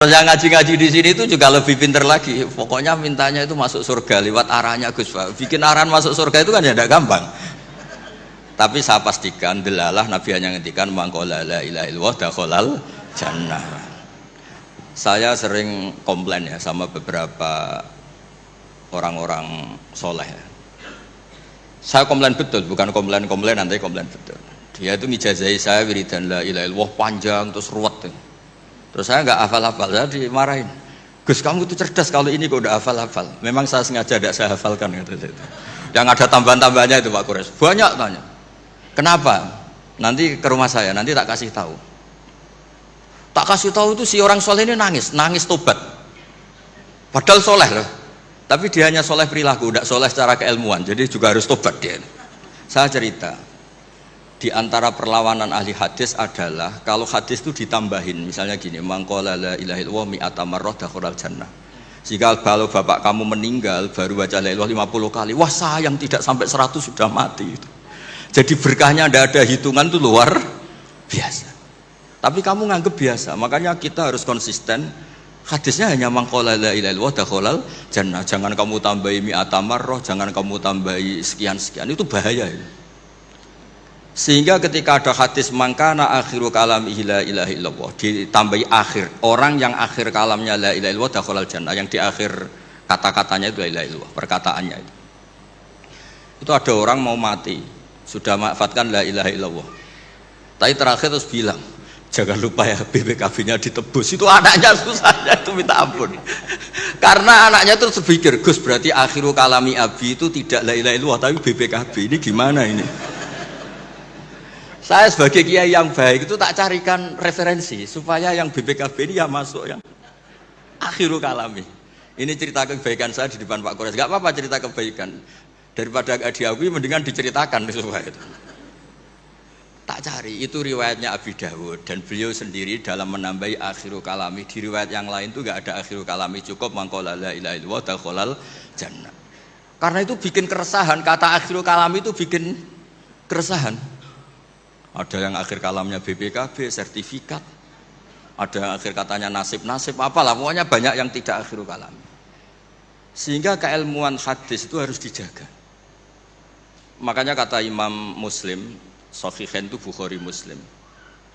Terus yang ngaji-ngaji di sini itu juga lebih pinter lagi. Pokoknya mintanya itu masuk surga lewat arahnya Gus Pak. Bikin arahan masuk surga itu kan ya tidak gampang. Tapi saya pastikan delalah Nabi hanya ngendikan mangkola la ilaha illallah dakhalal jannah. Saya sering komplain ya sama beberapa orang-orang soleh ya. Saya komplain betul, bukan komplain nanti komplain betul. Dia itu ngijazahi saya wiridan la ilaha illallah panjang terus ruwet. Terus saya nggak hafal-hafal, saya dimarahin. Gus kamu itu cerdas kalau ini kok udah hafal-hafal. Memang saya sengaja tidak saya hafalkan gitu. Yang ada tambahan-tambahannya itu Pak Kures. Banyak tanya. Kenapa? Nanti ke rumah saya, nanti tak kasih tahu. Tak kasih tahu itu si orang soleh ini nangis tobat. Padahal soleh loh. Tapi dia hanya soleh perilaku, tidak soleh secara keilmuan. Jadi juga harus tobat dia. Saya cerita. Di antara perlawanan ahli hadis adalah kalau hadis itu ditambahin, misalnya gini, mangqala la ilaha illallah mi'ata marrah dakhalal jannah. Jika kalau bapak kamu meninggal baru baca la ilaha 50 kali, wah sayang tidak sampai 100 sudah mati itu. Jadi berkahnya tidak ada hitungan itu luar biasa. Tapi kamu nganggep biasa, makanya kita harus konsisten. Hadisnya hanya mangqala la ilaha illallah dakhalal jannah. Jangan kamu tambahi mi'ata marrah, jangan kamu tambahi sekian-sekian, itu bahaya itu. Sehingga ketika ada hadis mangkana akhiru kalamihi la ilaha illallah ditambahi akhir, orang yang akhir kalamnya la ilaha illallah dakhalal jannah, yang di akhir kata-katanya itu la ilaha illallah, perkataannya itu ada orang mau mati sudah manfaatkan la ilaha illallah, tapi terakhir terus bilang jangan lupa ya BPKB-nya ditebus. Itu anaknya susahnya itu minta ampun karena anaknya terus berpikir, Gus berarti akhiru kalami abi itu tidak la ilaha illallah tapi BPKB, ini gimana ini? Saya sebagai kiai yang baik itu tak carikan referensi supaya yang BPKB ini ya masuk yang akhiru kalami. Ini cerita kebaikan saya di depan Pak Kores. Gak apa-apa cerita kebaikan, daripada gak diakui mendingan diceritakan supaya itu. Tak cari, itu riwayatnya Abi Dawud dan beliau sendiri dalam menambahi akhiru kalami. Di riwayat yang lain itu gak ada akhiru kalami, cukup mangqala la ilaha illallah dakhalal jannah. Karena itu bikin keresahan, kata akhiru kalami itu bikin keresahan. Ada yang akhir kalamnya BPKB, sertifikat. Ada yang akhir katanya nasib-nasib, apalah. Pokoknya banyak yang tidak akhir kalam. Sehingga keilmuan hadis itu harus dijaga. Makanya kata Imam Muslim, Sahihain itu Bukhari Muslim.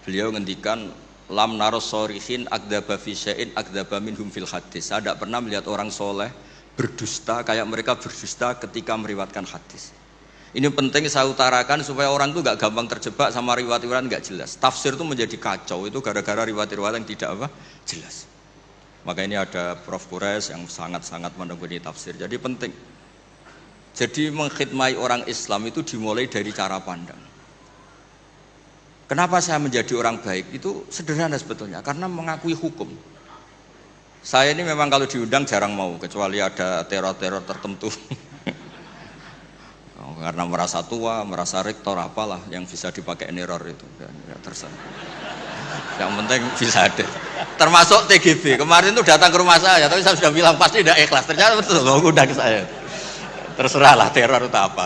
Beliau ngendikan, lam naros sorihin akdaba fi syai'in akdaba minhum fil hadis. Saya tidak pernah melihat orang soleh berdusta kayak mereka berdusta ketika meriwayatkan hadis. Ini penting saya utarakan supaya orang itu gak gampang terjebak sama riwayat-riwayat gak jelas. Tafsir itu menjadi kacau itu gara-gara riwayat-riwayat yang tidak jelas. Maka ini ada Prof. Kures yang sangat-sangat menekuni tafsir. Jadi penting. Jadi mengkhidmati orang Islam itu dimulai dari cara pandang. Kenapa saya menjadi orang baik? Itu sederhana sebetulnya, karena mengakui hukum. Saya ini memang kalau diundang jarang mau, kecuali ada teror-teror tertentu. Karena merasa tua, merasa rektor apalah yang bisa dipakai neror itu ya terserah. Yang penting bisa ada. Termasuk TGB kemarin itu datang ke rumah saya, tapi saya sudah bilang pasti tidak ikhlas. Ternyata betul loh undang saya. Terserahlah teror itu apa.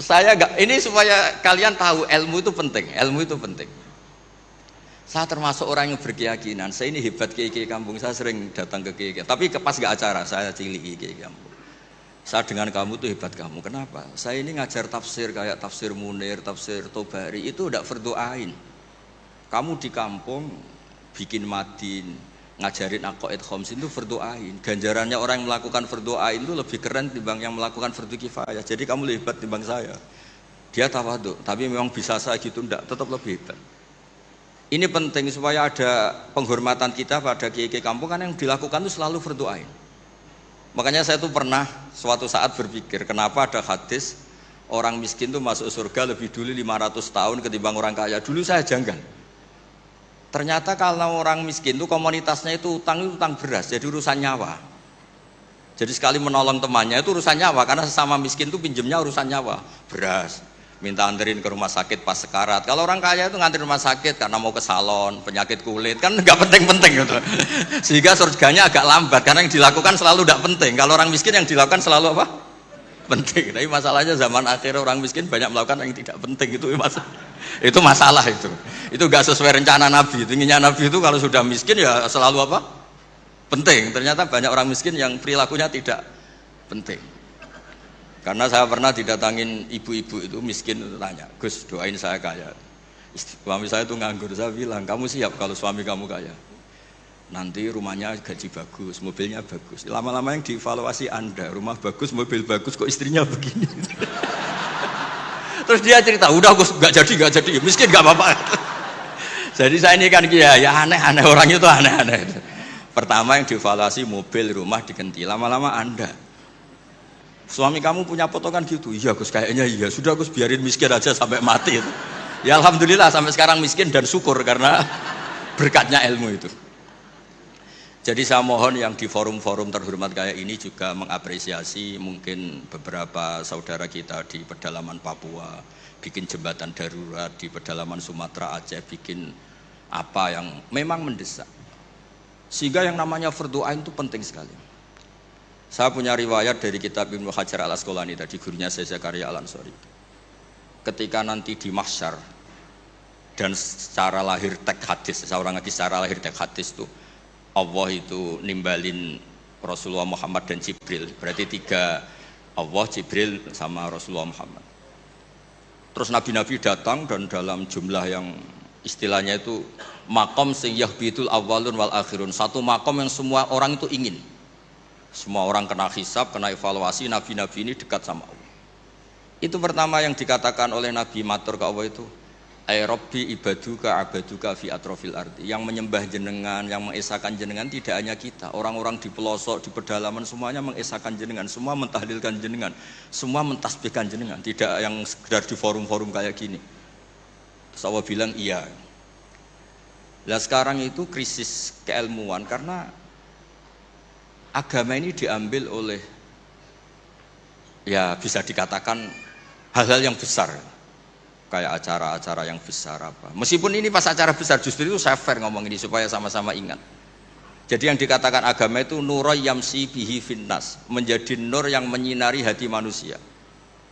Saya enggak, ini supaya kalian tahu ilmu itu penting. Ilmu itu penting. Saya termasuk orang yang berkeyakinan. Saya ini hebat kiai-kiai kampung. Saya sering datang ke kiai-kiai. Tapi pas nggak acara saya cilik kiai kampung. Saya dengan kamu tuh hebat kamu. Kenapa? Saya ini ngajar tafsir kayak tafsir Munir, tafsir Tobari itu udah fardhu ain. Kamu di kampung bikin madin, ngajarin aqaid khamsin itu fardhu ain. Ganjarannya orang yang melakukan fardhu ain itu lebih keren timbang yang melakukan fardhu kifayah. Jadi kamu lebih hebat timbang saya. Dia tawadhu, tapi memang bisa saya gitu enggak, tetap lebih hebat. Ini penting supaya ada penghormatan kita pada kiai-kiai kampung kan yang dilakukan itu selalu fardhu ain. Makanya saya tuh pernah suatu saat berpikir, kenapa ada hadis orang miskin tuh masuk surga lebih dulu 500 tahun ketimbang orang kaya. Dulu saya janggal. Ternyata kalau orang miskin tuh komunitasnya itu utang beras, jadi urusan nyawa. Jadi sekali menolong temannya itu urusan nyawa, karena sesama miskin tuh pinjemnya urusan nyawa. Beras, minta anterin ke rumah sakit pas sekarat. Kalau orang kaya itu nganterin rumah sakit karena mau ke salon, penyakit kulit, kan nggak penting-penting gitu. Sehingga surganya agak lambat karena yang dilakukan selalu tidak penting. Kalau orang miskin yang dilakukan selalu apa? penting. Tapi masalahnya zaman akhir orang miskin banyak melakukan yang tidak penting, itu masalah. Itu masalah itu. Itu gak sesuai rencana Nabi. Itu inginnya Nabi itu kalau sudah miskin ya selalu apa? Penting. Ternyata banyak orang miskin yang perilakunya tidak penting. Karena saya pernah didatangin ibu-ibu itu miskin itu tanya, Gus doain saya kaya. Suami saya itu nganggur, saya bilang kamu siap kalau suami kamu kaya. Nanti rumahnya gaji bagus, mobilnya bagus. Lama-lama yang dievaluasi Anda, rumah bagus, mobil bagus, kok istrinya begini. Terus dia cerita, udah Gus gak jadi, miskin gak apa-apa. Jadi saya ini kan ya aneh-aneh, orang itu aneh-aneh. Pertama yang dievaluasi mobil, rumah diganti. Lama-lama Anda, suami kamu punya potongan gitu, iya Gus kayaknya iya. Sudah Gus biarin miskin aja sampai mati. Ya alhamdulillah sampai sekarang miskin dan syukur karena berkatnya ilmu itu. Jadi saya mohon yang di forum-forum terhormat kayak ini juga mengapresiasi mungkin beberapa saudara kita di pedalaman Papua bikin jembatan darurat, di pedalaman Sumatera Aceh bikin apa yang memang mendesak. Sehingga yang namanya fardhu ain itu penting sekali. Saya punya riwayat dari kitab Ibnu Hajar al-Asqalani tadi, gurunya saya Zakaria al-Ansori. Ketika nanti di mahsyar dan secara lahir teks hadis, seorang lagi secara lahir teks hadis itu Allah itu nimbalin Rasulullah Muhammad dan Jibril, berarti tiga, Allah, Jibril sama Rasulullah Muhammad. Terus nabi-nabi datang dan dalam jumlah yang istilahnya itu makom sing yahbitul awwalun wal akhirun, satu makom yang semua orang itu ingin. Semua orang kena hisab, kena evaluasi, nabi-nabi ini dekat sama Allah. Itu pertama yang dikatakan oleh Nabi matur ke Allah itu, ay Rabbi ibaduka abaduka fi atrofil ardi, yang menyembah jenengan, yang mengesahkan jenengan tidak hanya kita, orang-orang di pelosok, di pedalaman semuanya mengesahkan jenengan, semua mentahlilkan jenengan, semua mentasbihkan jenengan, tidak yang sekedar di forum-forum kayak gini. Terus Allah bilang iya. Nah sekarang itu krisis keilmuan karena agama ini diambil oleh, ya bisa dikatakan hal-hal yang besar, kayak acara-acara yang besar apa. Meskipun ini pas acara besar, justru itu saya fair ngomong ini supaya sama-sama ingat. Jadi yang dikatakan agama itu nuroy yamsi bihi finnas, menjadi nur yang menyinari hati manusia.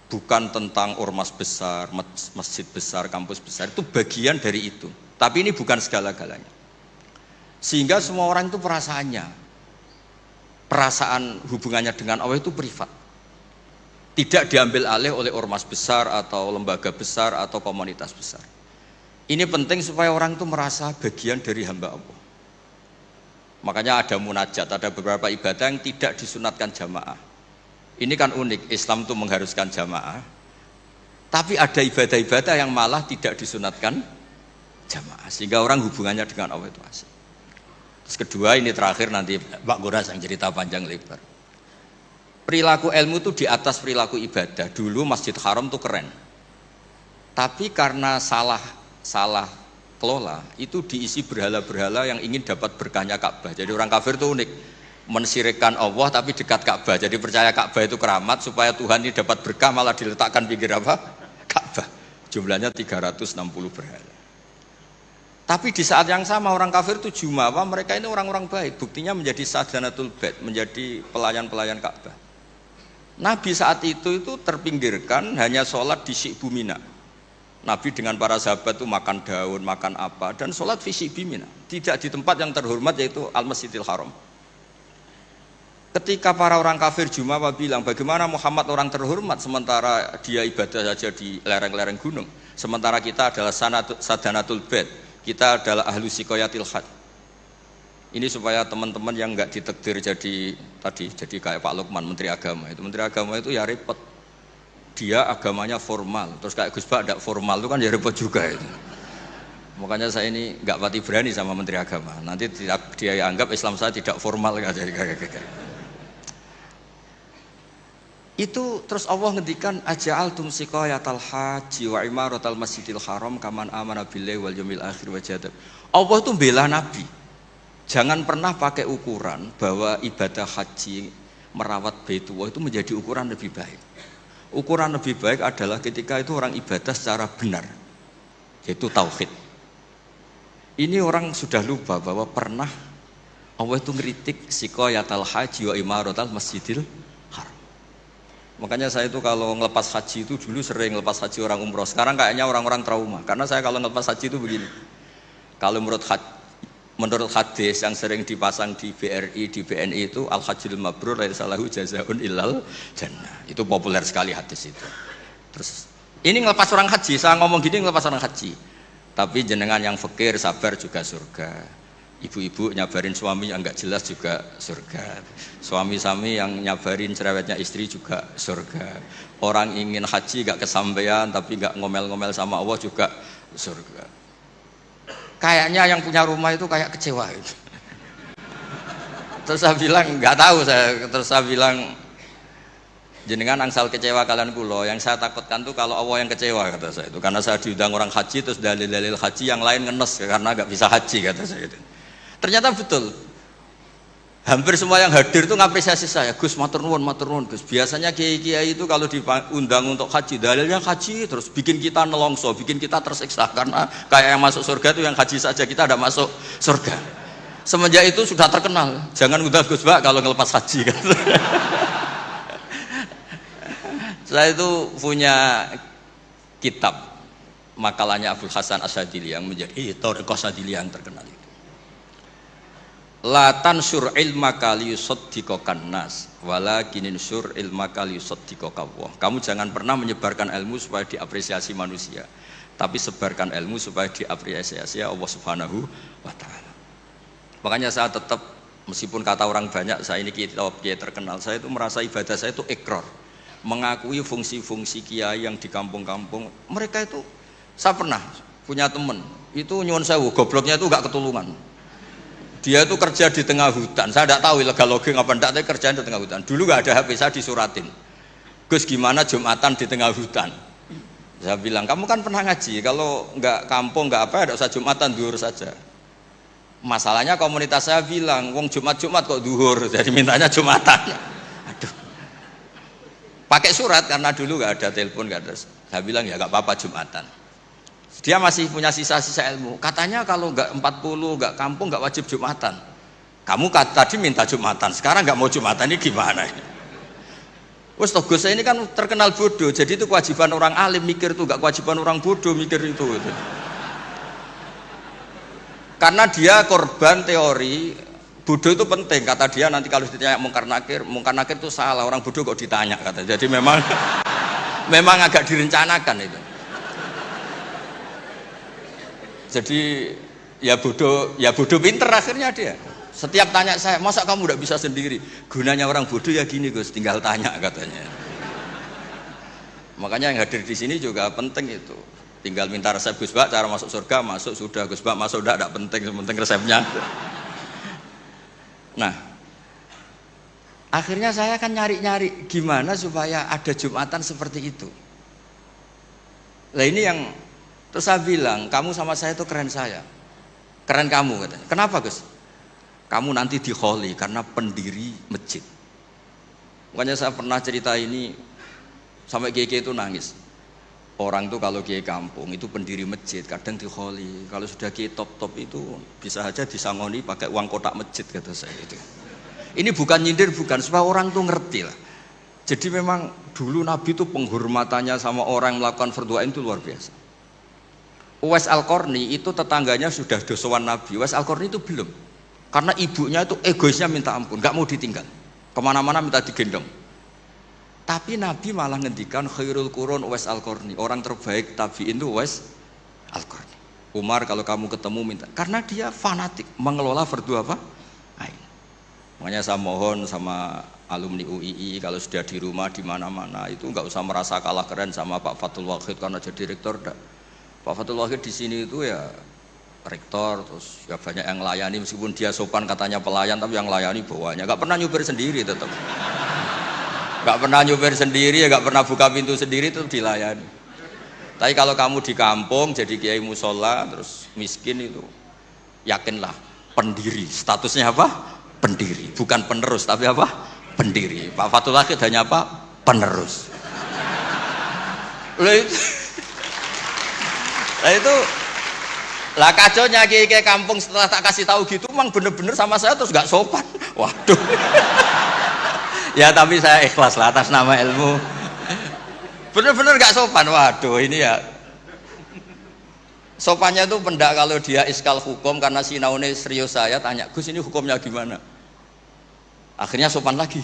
Bukan tentang ormas besar, masjid besar, kampus besar, itu bagian dari itu. Tapi ini bukan segala-galanya. Sehingga semua orang itu perasaan hubungannya dengan Allah itu privat. Tidak diambil alih oleh ormas besar atau lembaga besar atau komunitas besar. Ini penting supaya orang itu merasa bagian dari hamba Allah. Makanya ada munajat, ada beberapa ibadah yang tidak disunatkan jamaah. Ini kan unik, Islam itu mengharuskan jamaah. Tapi ada ibadah-ibadah yang malah tidak disunatkan jamaah, sehingga orang hubungannya dengan Allah itu asik. Terus kedua, ini terakhir nanti Pak Guras yang cerita panjang lebar. Perilaku ilmu itu di atas perilaku ibadah. Dulu Masjid Haram itu keren, tapi karena salah kelola itu diisi berhala-berhala yang ingin dapat berkahnya Ka'bah. Jadi orang kafir itu unik, mensyirikkan Allah tapi dekat Ka'bah. Jadi percaya Ka'bah itu keramat, supaya Tuhan ini dapat berkah malah diletakkan pinggir apa? Ka'bah. Jumlahnya 360 berhala. Tapi di saat yang sama orang kafir itu jumawa, mereka ini orang-orang baik. Buktinya menjadi sadanatul bait, menjadi pelayan-pelayan Ka'bah. Nabi saat itu terpinggirkan, hanya sholat di Syi'bu Mina. Nabi dengan para sahabat itu makan daun, makan apa, dan sholat di Syi'bu Mina. Tidak di tempat yang terhormat yaitu Al-Masjidil Haram. Ketika para orang kafir jumawa bilang, bagaimana Muhammad orang terhormat sementara dia ibadah saja di lereng-lereng gunung, sementara kita adalah sadanatul bait, kita adalah ahlu sikoyatil had. Ini supaya teman-teman yang nggak ditakdir jadi kayak Pak Lukman, Menteri Agama. Itu Menteri Agama itu ya repot. Dia agamanya formal, terus kayak Gus Bak tidak formal itu kan ya repot juga itu. Makanya saya ini nggak pati berani sama Menteri Agama. Nanti dia anggap Islam saya tidak formal kan, jadi kayak. Itu terus Allah ngendikan aja'altum siqayatal haji wa imaratal masjidil haram kaman amana billahi wal yaumil akhir wa jadab. Allah itu bela Nabi. Jangan pernah pakai ukuran bahwa ibadah haji merawat Baitullah itu menjadi ukuran lebih baik. Ukuran lebih baik adalah ketika itu orang ibadah secara benar, yaitu tauhid. Ini orang sudah lupa bahwa pernah Allah itu ngeritik siqayatal haji wa imaratal masjidil haram. Makanya saya itu kalau ngelepas haji itu dulu sering ngelepas haji orang umroh. Sekarang kayaknya orang-orang trauma. Karena saya kalau ngelepas haji itu begini. Kalau menurut hadis yang sering dipasang di BRI, di BNI itu al-hajjul mabrur laisa lahu jazaa'un illal jannah. Itu populer sekali hadis itu. Terus ini ngelepas orang haji, saya ngomong gini ngelepas orang haji. Tapi jenengan yang fakir sabar juga surga. Ibu-ibu nyabarin suami yang enggak jelas juga surga. Suami-suami yang nyabarin cerewetnya istri juga surga. Orang ingin haji enggak kesampaian tapi enggak ngomel-ngomel sama Allah juga surga. Kayaknya yang punya rumah itu kayak kecewa gitu. Terus saya bilang enggak tahu saya. Terus saya bilang jenengan angsal kecewa kalian kulo. Yang saya takutkan tuh kalau Allah yang kecewa kata saya itu. Karena saya diundang orang haji terus dalil-dalil haji yang lain ngenes karena enggak bisa haji kata saya itu. Ternyata betul. Hampir semua yang hadir itu ngapresiasi saya. Gus matur nuwun Gus. Biasanya kiai-kiai itu kalau diundang untuk haji, dalilnya haji terus bikin kita nelongso, bikin kita tersiksa karena kayak yang masuk surga itu yang haji saja kita ada masuk surga. Semenjak itu sudah terkenal. Jangan undang Gus Bak kalau ngelepas haji kan. Saya itu punya kitab makalahnya Abdul Hasan Asyadili yang menjadi Thariqah Asyadili yang terkenal itu. La tansur ilmaka liyusaddiqakan nas walakinin sur ilmaka liyusaddiqaka Allah. Kamu jangan pernah menyebarkan ilmu supaya diapresiasi manusia, tapi sebarkan ilmu supaya diapresiasi Allah Subhanahu wa taala. Makanya saya tetap meskipun kata orang banyak saya ini kiai terkenal, saya itu merasa ibadah saya itu ikrar, mengakui fungsi-fungsi kiai yang di kampung-kampung. Mereka itu saya pernah punya teman, itu nyuwun sewu gobloknya itu enggak ketulungan. Dia itu kerja di tengah hutan. Saya tidak tahu illegal logging apa enggak, tapi kerjaan di tengah hutan. Dulu nggak ada HP, saya disuratin. Gus gimana Jumatan di tengah hutan? Saya bilang, kamu kan pernah ngaji. Kalau nggak kampung nggak apa, tidak usah Jumatan, duhur saja. Masalahnya komunitas saya bilang, wong Jumat kok duhur, jadi mintanya Jumatan. Aduh. Pakai surat karena dulu nggak ada telepon, nggak ada. Saya bilang ya nggak apa-apa Jumatan. Dia masih punya sisa-sisa ilmu. Katanya kalau nggak 40, nggak kampung, nggak wajib Jumatan. Kamu tadi minta Jumatan, sekarang nggak mau Jumatan, ini gimana? Wes toh Gus ini kan terkenal bodoh, jadi itu kewajiban orang alim mikir itu, nggak kewajiban orang bodoh mikir itu. Karena dia korban teori bodoh itu penting, kata dia nanti kalau ditanya mungkar nakir itu salah, orang bodoh kok ditanya kata. Jadi memang agak direncanakan itu. Jadi ya bodoh pinter akhirnya dia. Setiap tanya saya, masa kamu udah bisa sendiri? Gunanya orang bodoh ya gini Gus, tinggal tanya katanya. Makanya yang hadir di sini juga penting itu. Tinggal minta resep Gus Bak, cara masuk surga, masuk sudah Gus Bak, masuk udah, tidak penting, penting resepnya. Nah, akhirnya saya akan nyari-nyari gimana supaya ada Jumatan seperti itu. Nah ini yang terus saya bilang, kamu sama saya itu keren saya, keren kamu katanya. Kenapa Gus? Kamu nanti dikholi karena pendiri masjid. Makanya saya pernah cerita ini sampai kiai itu nangis. Orang tuh kalau kiai kampung itu pendiri masjid kadang dikholi. Kalau sudah kiai top itu bisa aja disangoni pakai uang kotak masjid kata saya itu. Ini bukan nyindir, bukan, supaya orang tuh ngerti lah. Jadi memang dulu Nabi itu penghormatannya sama orang yang melakukan fardu ain itu luar biasa. Uwais Al-Qarni itu tetangganya sudah dosowan Nabi. Uwais Al-Qarni itu belum, karena ibunya itu egoisnya minta ampun, nggak mau ditinggal, kemana-mana minta digendong. Tapi Nabi malah ngendikan khairul qurun Uwais Al-Qarni, orang terbaik tabi'in itu Uwais Al-Qarni. Umar kalau kamu ketemu minta, karena dia fanatik mengelola fardu apa? Ain. Makanya saya mohon sama alumni UII kalau sudah di rumah di mana-mana itu nggak usah merasa kalah keren sama Pak Fathul Wahid karena jadi rektor. Pak Fathul Wahid di sini itu ya rektor, terus ya banyak yang layani meskipun dia sopan katanya pelayan, tapi yang layani bawahnya. Gak pernah nyupir sendiri tetap. Gak pernah nyupir sendiri, ya gak pernah buka pintu sendiri, itu dilayani. Tapi kalau kamu di kampung jadi kiai musola terus miskin itu, yakinlah pendiri. Statusnya apa? Pendiri, bukan penerus, tapi apa? Pendiri. Pak Fathul Wahid hanya apa? Penerus. Nah itu lah kacaunya kiai kampung setelah tak kasih tahu gitu, emang bener-bener sama saya terus gak sopan. Waduh. Ya tapi saya ikhlas lah atas nama ilmu. Bener-bener gak sopan. Waduh ini ya. Sopannya itu pendak kalau dia iskal hukum karena sinaune serius, saya tanya, Gus ini hukumnya gimana? Akhirnya sopan lagi.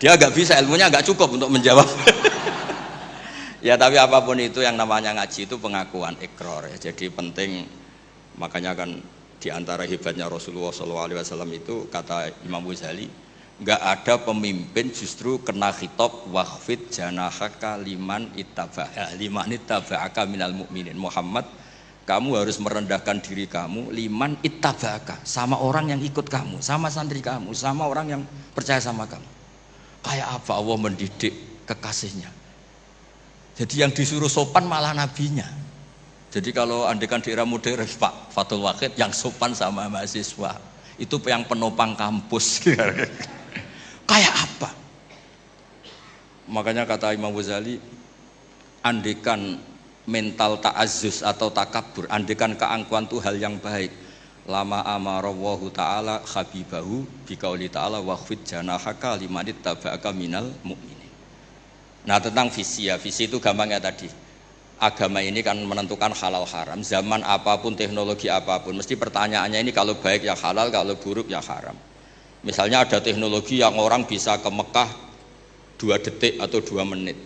Dia gak bisa, ilmunya gak cukup untuk menjawab. Ya tapi apapun itu yang namanya ngaji itu pengakuan ikrar ya. Jadi penting, makanya kan diantara hebatnya Rasulullah SAW itu kata Imam Ghazali, nggak ada pemimpin justru kena khitab wakhfid janahaka liman ittaba'aka minal mu'minin. Muhammad, kamu harus merendahkan diri kamu liman ittaba'aka, sama orang yang ikut kamu, sama santri kamu, sama orang yang percaya sama kamu. Kayak apa Allah mendidik kekasihnya? Jadi yang disuruh sopan malah nabinya. Jadi kalau andekan di era modern, Pak Fathul Wahid yang sopan sama mahasiswa itu yang penopang kampus. Kayak apa? Makanya kata Imam Ghazali, andekan mental ta'azzus atau takabur, andekan keangkuhan itu hal yang baik, lama amarallahu ta'ala habibahu biqauli ta'ala wakhfid janahaka limanit taba'aka minal mu'minin. Nah tentang visi ya, visi itu gampangnya tadi, agama ini kan menentukan halal haram, zaman apapun, teknologi apapun, mesti pertanyaannya ini kalau baik ya halal, kalau buruk ya haram. Misalnya ada teknologi yang orang bisa ke Mekah 2 detik atau 2 menit,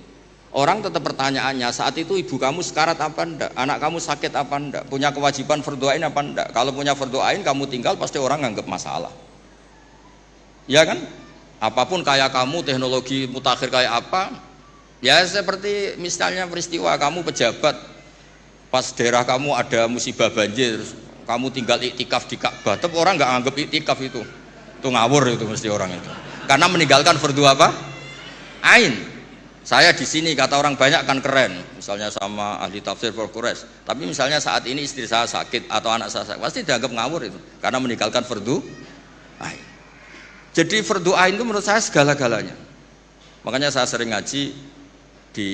orang tetap pertanyaannya saat itu ibu kamu sekarat apa enggak, anak kamu sakit apa enggak, punya kewajiban fardhu ain apa enggak. Kalau punya fardhu ain kamu tinggal pasti orang nganggap masalah, ya kan? Apapun kayak kamu, teknologi mutakhir kayak apa, ya seperti misalnya peristiwa kamu pejabat, pas daerah kamu ada musibah banjir, kamu tinggal iktikaf di Ka'bah, tetap orang nggak anggap iktikaf itu ngawur, itu mesti orang itu, karena meninggalkan fardhu apa? Ain. Saya di sini kata orang banyak kan keren, misalnya sama ahli tafsir Quraisy, tapi misalnya saat ini istri saya sakit atau anak saya sakit, pasti dianggap ngawur itu, karena meninggalkan fardhu ain. Jadi fardhu ain itu menurut saya segala-galanya. Makanya saya sering ngaji di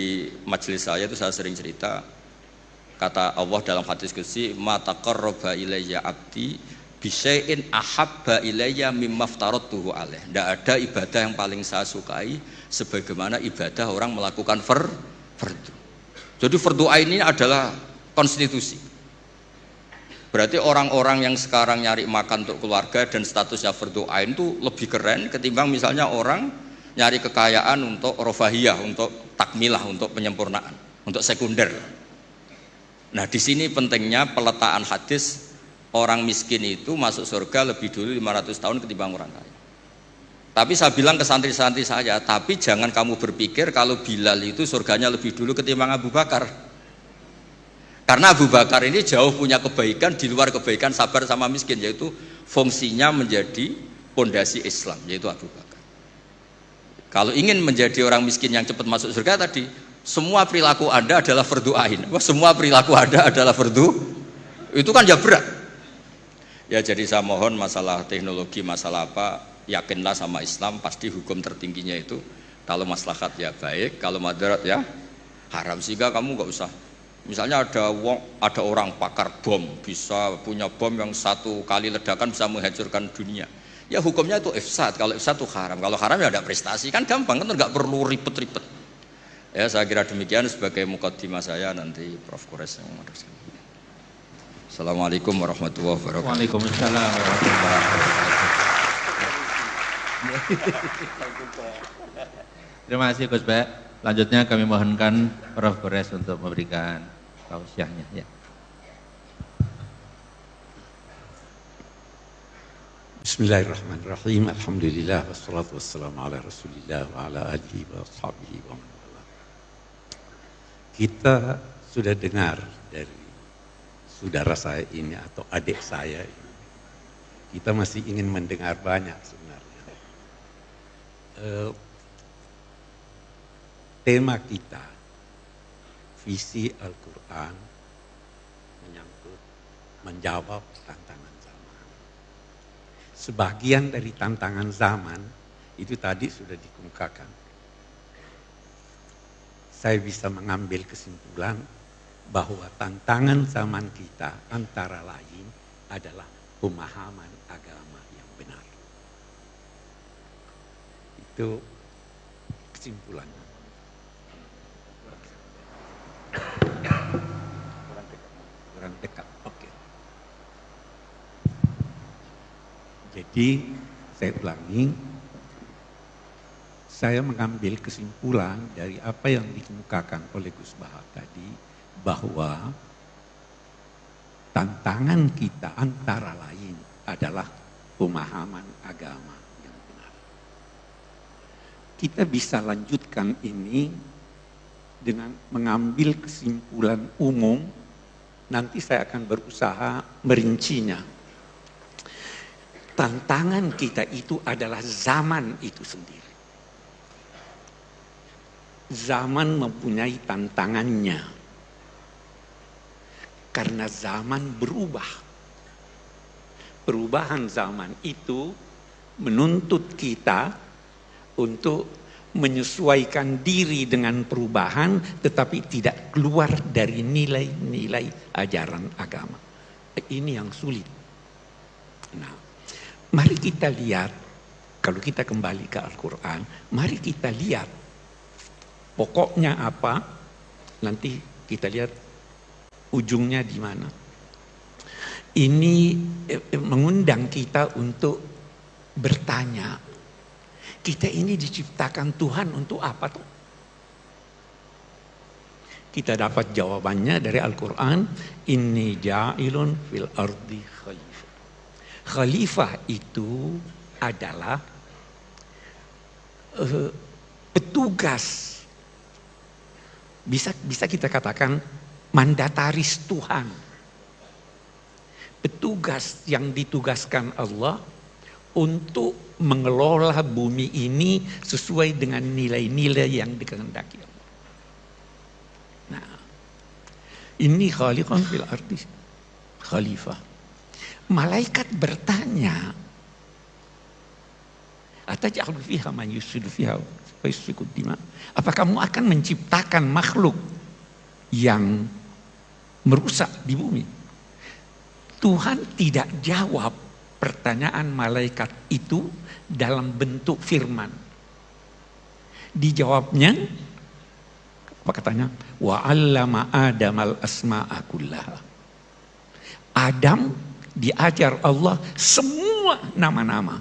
majelis saya itu, saya sering cerita kata Allah dalam hadis qudsi, ma taqarraba ilayya abdi bisyai'in ahabba ilayya mimma aftaradtuhu alaih. Tidak ada ibadah yang paling saya sukai sebagaimana ibadah orang melakukan fardhu. Jadi fardhu ain ini adalah konstitusi. Berarti orang-orang yang sekarang nyari makan untuk keluarga dan statusnya fardhu ain itu lebih keren ketimbang misalnya orang nyari kekayaan untuk rofahiyah, untuk takmilah, untuk penyempurnaan, untuk sekunder. Nah di sini pentingnya peletaan hadis, orang miskin itu masuk surga lebih dulu 500 tahun ketimbang orang kaya. Tapi saya bilang ke santri-santri saya, tapi jangan kamu berpikir kalau Bilal itu surganya lebih dulu ketimbang Abu Bakar. Karena Abu Bakar ini jauh punya kebaikan di luar kebaikan sabar sama miskin, yaitu fungsinya menjadi pondasi Islam, yaitu Abu Bakar. Kalau ingin menjadi orang miskin yang cepat masuk surga tadi, semua perilaku Anda adalah fardhu ain. Semua perilaku Anda adalah fardhu, itu kan ya berat. Ya jadi saya mohon masalah teknologi, masalah apa, yakinlah sama Islam, pasti hukum tertingginya itu kalau maslahat ya baik, kalau madarat ya haram. Sehingga kamu nggak usah, misalnya ada orang pakar bom, bisa punya bom yang 1 kali ledakan bisa menghancurkan dunia, ya hukumnya itu ifsad. Kalau ifsad itu haram, kalau haram ya ada prestasi, kan gampang, kan nggak perlu ribet-ribet. Ya saya kira demikian sebagai mukaddimah saya, nanti Prof. Quraisy yang meneruskan. Assalamualaikum warahmatullahi wabarakatuh. Waalaikumsalam warahmatullahi wabarakatuh. Terima kasih Gus Bek. Lanjutnya kami mohonkan Prof. Quraisy untuk memberikan tausiahnya. Ya. Bismillahirrahmanirrahim. Alhamdulillah wassalatu wassalamu ala Rasulillah wa ala alihi wa sahbihi wa man wala. Kita sudah dengar dari saudara saya ini atau adik saya ini. Kita masih ingin mendengar banyak sebenarnya. Tema kita, visi Al-Quran menyangkut menjawab tantangan zaman. Sebagian dari tantangan zaman itu tadi sudah dikemukakan. Saya bisa mengambil kesimpulan bahwa tantangan zaman kita antara lain adalah pemahaman agama yang benar. Itu kesimpulannya. Kurang dekat. Oke. Jadi saya ulangi, saya mengambil kesimpulan dari apa yang dikemukakan oleh Gus Bahar tadi, bahwa tantangan kita antara lain adalah pemahaman agama yang benar. Kita bisa lanjutkan ini dengan mengambil kesimpulan umum, nanti saya akan berusaha merincinya. Tantangan kita itu adalah zaman itu sendiri. Zaman mempunyai tantangannya. Karena zaman berubah. Perubahan zaman itu menuntut kita untuk menyesuaikan diri dengan perubahan, tetapi tidak keluar dari nilai-nilai ajaran agama. Ini yang sulit. Nah, mari kita lihat, kalau kita kembali ke Al-Quran, mari kita lihat pokoknya apa, nanti kita lihat ujungnya di mana. Ini mengundang kita untuk bertanya, kita ini diciptakan Tuhan untuk apa tuh? Kita dapat jawabannya dari Al-Quran, inni ja'ilun fil ardi khalifah. Khalifah itu adalah petugas, bisa kita katakan mandataris Tuhan. Petugas yang ditugaskan Allah untuk mengelola bumi ini sesuai dengan nilai-nilai yang dikehendaki Allah. Nah, ini khaliqan fil ardi khalifah. Malaikat bertanya, ataj'alu fiha man yufsidu fiha wa yasfiku dima? Apa kamu akan menciptakan makhluk yang merusak di bumi? Tuhan tidak jawab pertanyaan malaikat itu dalam bentuk firman. Dijawabnya, apa katanya? Wa 'allama Adamal asma'a kullaha. Adam diajar Allah semua nama-nama.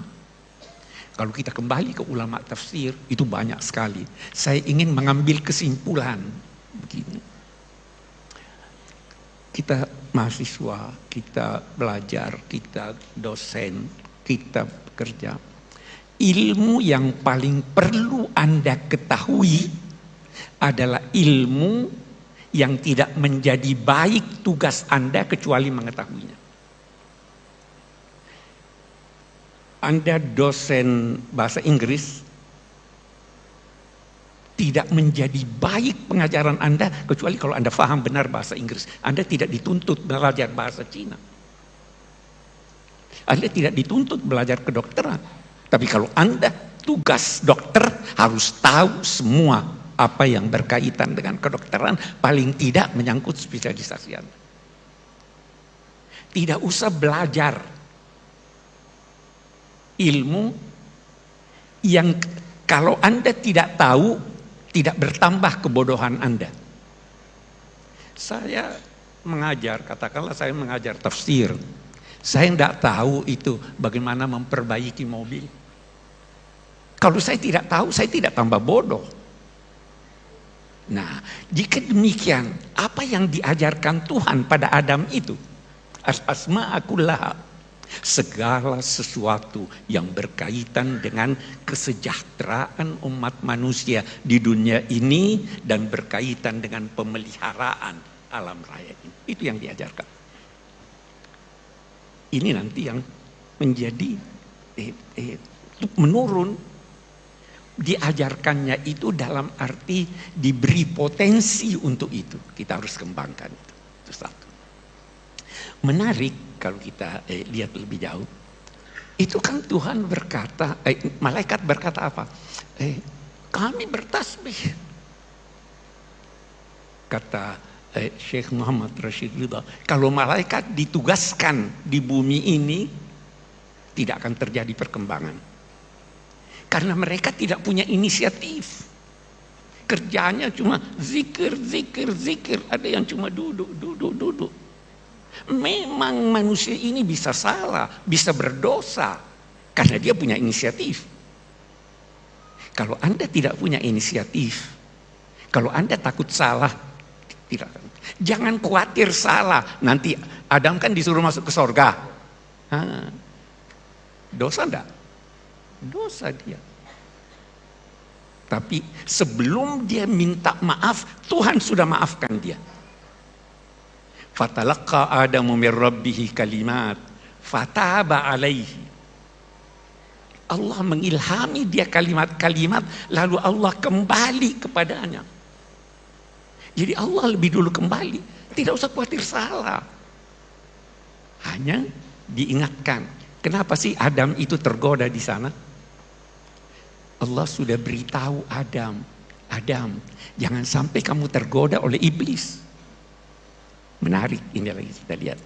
Kalau kita kembali ke ulama tafsir, itu banyak sekali. Saya ingin mengambil kesimpulan begini. Kita mahasiswa, kita belajar, kita dosen, kita bekerja. Ilmu yang paling perlu Anda ketahui adalah ilmu yang tidak menjadi baik tugas Anda kecuali mengetahuinya. Anda dosen bahasa Inggris, tidak menjadi baik pengajaran Anda kecuali kalau Anda paham benar bahasa Inggris. Anda tidak dituntut belajar bahasa Cina. Anda tidak dituntut belajar kedokteran. Tapi kalau Anda tugas dokter harus tahu semua apa yang berkaitan dengan kedokteran, paling tidak menyangkut spesialisasi Anda. Tidak usah belajar ilmu yang kalau Anda tidak tahu, tidak bertambah kebodohan Anda. Saya mengajar, katakanlah saya mengajar tafsir. Saya tidak tahu itu bagaimana memperbaiki mobil. Kalau saya tidak tahu, saya tidak tambah bodoh. Nah, jika demikian, apa yang diajarkan Tuhan pada Adam itu? Asma'akullaha. Segala sesuatu yang berkaitan dengan kesejahteraan umat manusia di dunia ini dan berkaitan dengan pemeliharaan alam raya ini. Itu yang diajarkan. Ini nanti yang menjadi menurun. Diajarkannya itu dalam arti diberi potensi untuk itu. Kita harus kembangkan itu. Itu satu. Menarik kalau kita lihat lebih jauh. Itu kan Tuhan berkata, malaikat berkata apa? Kami bertasbih. Kata Syekh Muhammad Rashid Ridha, kalau malaikat ditugaskan di bumi ini, tidak akan terjadi perkembangan. Karena mereka tidak punya inisiatif. Kerjanya cuma zikir, zikir, zikir. Ada yang cuma duduk, duduk, duduk. Memang manusia ini bisa salah, bisa berdosa. Karena dia punya inisiatif. Kalau Anda tidak punya inisiatif, kalau Anda takut salah, tidak. Jangan khawatir salah. Nanti Adam kan disuruh masuk ke sorga. Dosa enggak? Dosa dia. Tapi sebelum dia minta maaf, Tuhan sudah maafkan dia. Fatalaqa Adamu min rabbih kalimat fataba alaihi. Allah mengilhami dia kalimat-kalimat, lalu Allah kembali kepadanya. Jadi Allah lebih dulu kembali. Tidak usah khawatir salah. Hanya diingatkan. Kenapa sih Adam itu tergoda di sana? Allah sudah beritahu Adam, Adam, jangan sampai kamu tergoda oleh iblis. Menarik, ini lagi kita lihat.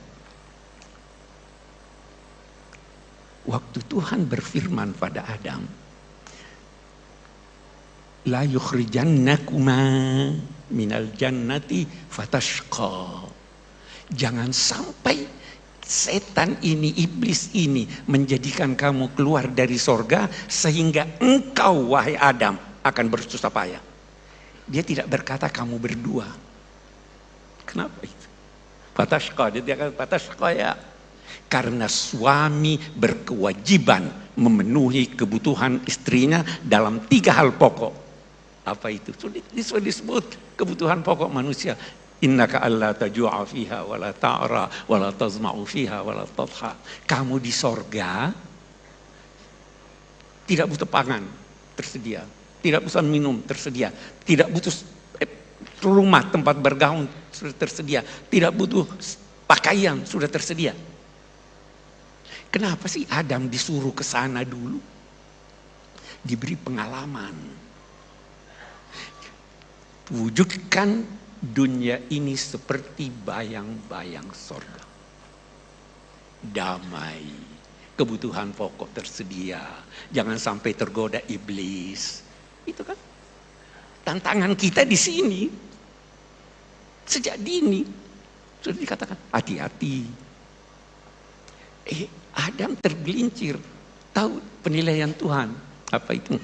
Waktu Tuhan berfirman pada Adam, la yukhrijannakuma minal jannati fatashqa. Jangan sampai setan ini, iblis ini menjadikan kamu keluar dari sorga sehingga engkau, wahai Adam, akan bersusah payah. Dia tidak berkata kamu berdua. Kenapa itu? Fatashqa, dia kata fatashqa ya. Karena suami berkewajiban memenuhi kebutuhan istrinya dalam 3 hal pokok. Apa itu? Sudah disebut kebutuhan pokok manusia. Innaka alla taju'a fiha wa la ta'ra wa la tazma'u fiha wa la tadha. Kamu di sorga tidak butuh pangan, tersedia. Tidak butuh minum, tersedia. Tidak butuh rumah, tempat bergaul, sudah tersedia. Tidak butuh pakaian, sudah tersedia. Kenapa sih Adam disuruh ke sana dulu? Diberi pengalaman. Wujudkan dunia ini seperti bayang-bayang sorga. Damai, kebutuhan pokok tersedia. Jangan sampai tergoda iblis. Itu kan tantangan kita di sini. Sejak dini sudah dikatakan hati-hati. Adam tergelincir. Tahu penilaian Tuhan. Apa itu?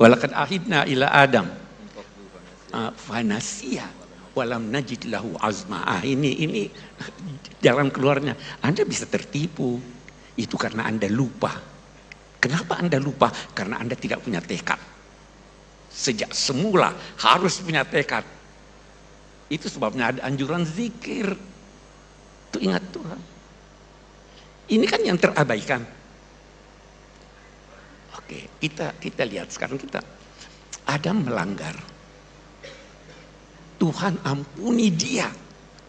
Walaqad ahidna ila Adam fanasiya walam najid lahu azma. Ini jalan keluarnya. Anda bisa tertipu. Itu karena Anda lupa. Kenapa Anda lupa? Karena Anda tidak punya tekad. Sejak semula harus punya tekad. Itu sebabnya ada anjuran zikir. Itu ingat Tuhan. Ini kan yang terabaikan. Oke, kita lihat sekarang Adam melanggar. Tuhan ampuni dia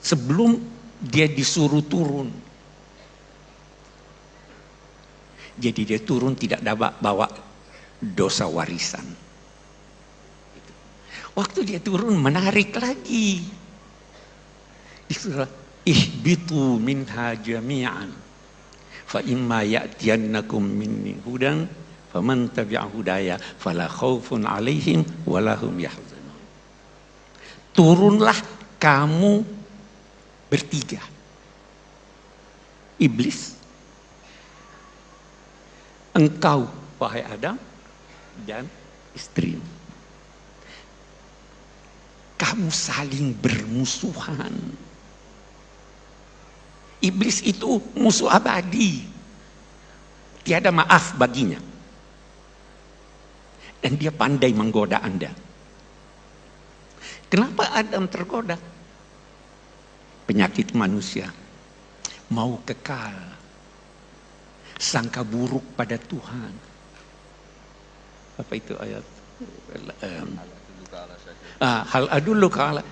sebelum dia disuruh turun. Jadi dia turun tidak dapat bawa dosa warisan. Waktu dia turun menarik lagi. Disuruh ihbitu minha jami'an fa imma ya'tiyannakum minni hudan faman tabi'a hudaya fala khaufun 'alaihim wala hum yahzanun. Turunlah kamu bertiga. Iblis, engkau wahai Adam, dan istrimu. Kamu saling bermusuhan. Iblis itu musuh abadi. Tiada maaf baginya. Dan dia pandai menggoda Anda. Kenapa Adam tergoda? Penyakit manusia. Mau kekal. Sangka buruk pada Tuhan. Apa itu ayat? Hal adulluka ala.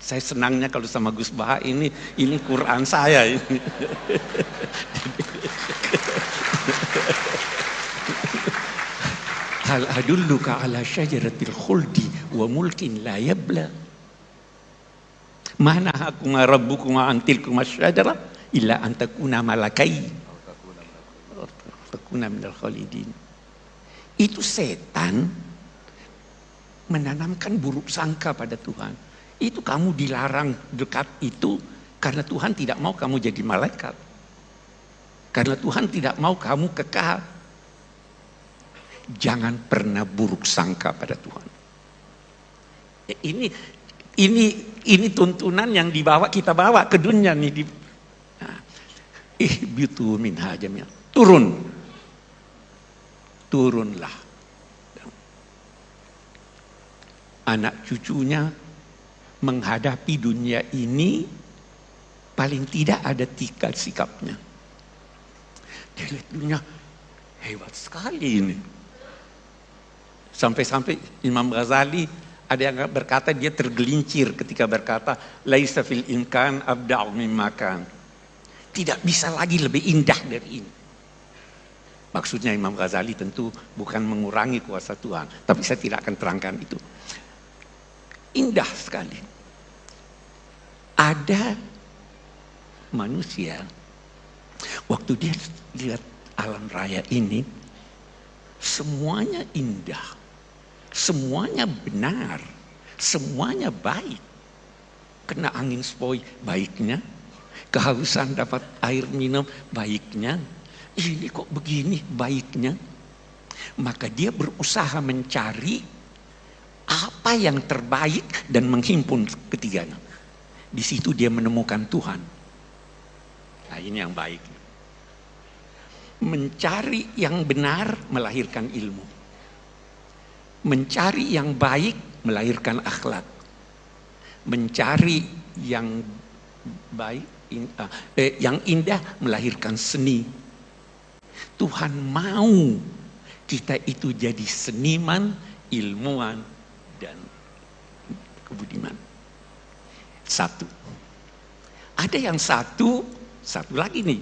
Saya senangnya kalau sama Gus Baha ini Quran saya ini. Hal adulluka ala syajaratil khuldi wa mulkin la yabla. Mana hakuma rabbukuma antilkuma syajara illa antakuna malakai. Takuna minal khalidin. Itu setan menanamkan buruk sangka pada Tuhan. Itu kamu dilarang dekat itu karena Tuhan tidak mau kamu jadi malaikat. Karena Tuhan tidak mau kamu kekal. Jangan pernah buruk sangka pada Tuhan. Ini tuntunan yang kita bawa ke dunia nih. Ihbitu minha jami'an. Turunlah. Anak cucunya menghadapi dunia ini paling tidak ada 3 sikapnya. Dia lihat dunia hebat sekali ini. Sampai-sampai Imam Ghazali ada yang berkata, dia tergelincir ketika berkata laisa fil imkan abda'u mimma kan. Tidak bisa lagi lebih indah dari ini. Maksudnya Imam Ghazali tentu bukan mengurangi kuasa Tuhan, tapi saya tidak akan terangkan itu. Indah sekali. Ada manusia, waktu dia lihat alam raya ini, semuanya indah, semuanya benar, semuanya baik. Kena angin sepoi, baiknya. Kehausan dapat air minum, baiknya. Ini kok begini, baiknya. Maka dia berusaha mencari apa yang terbaik dan menghimpun ketiganya. Di situ dia menemukan Tuhan. Nah, ini yang baik. Mencari yang benar melahirkan ilmu. Mencari yang baik melahirkan akhlak. Mencari yang baik, yang indah melahirkan seni. Tuhan mau kita itu jadi seniman, ilmuwan, dan kebudiman. Satu. Ada yang satu lagi nih,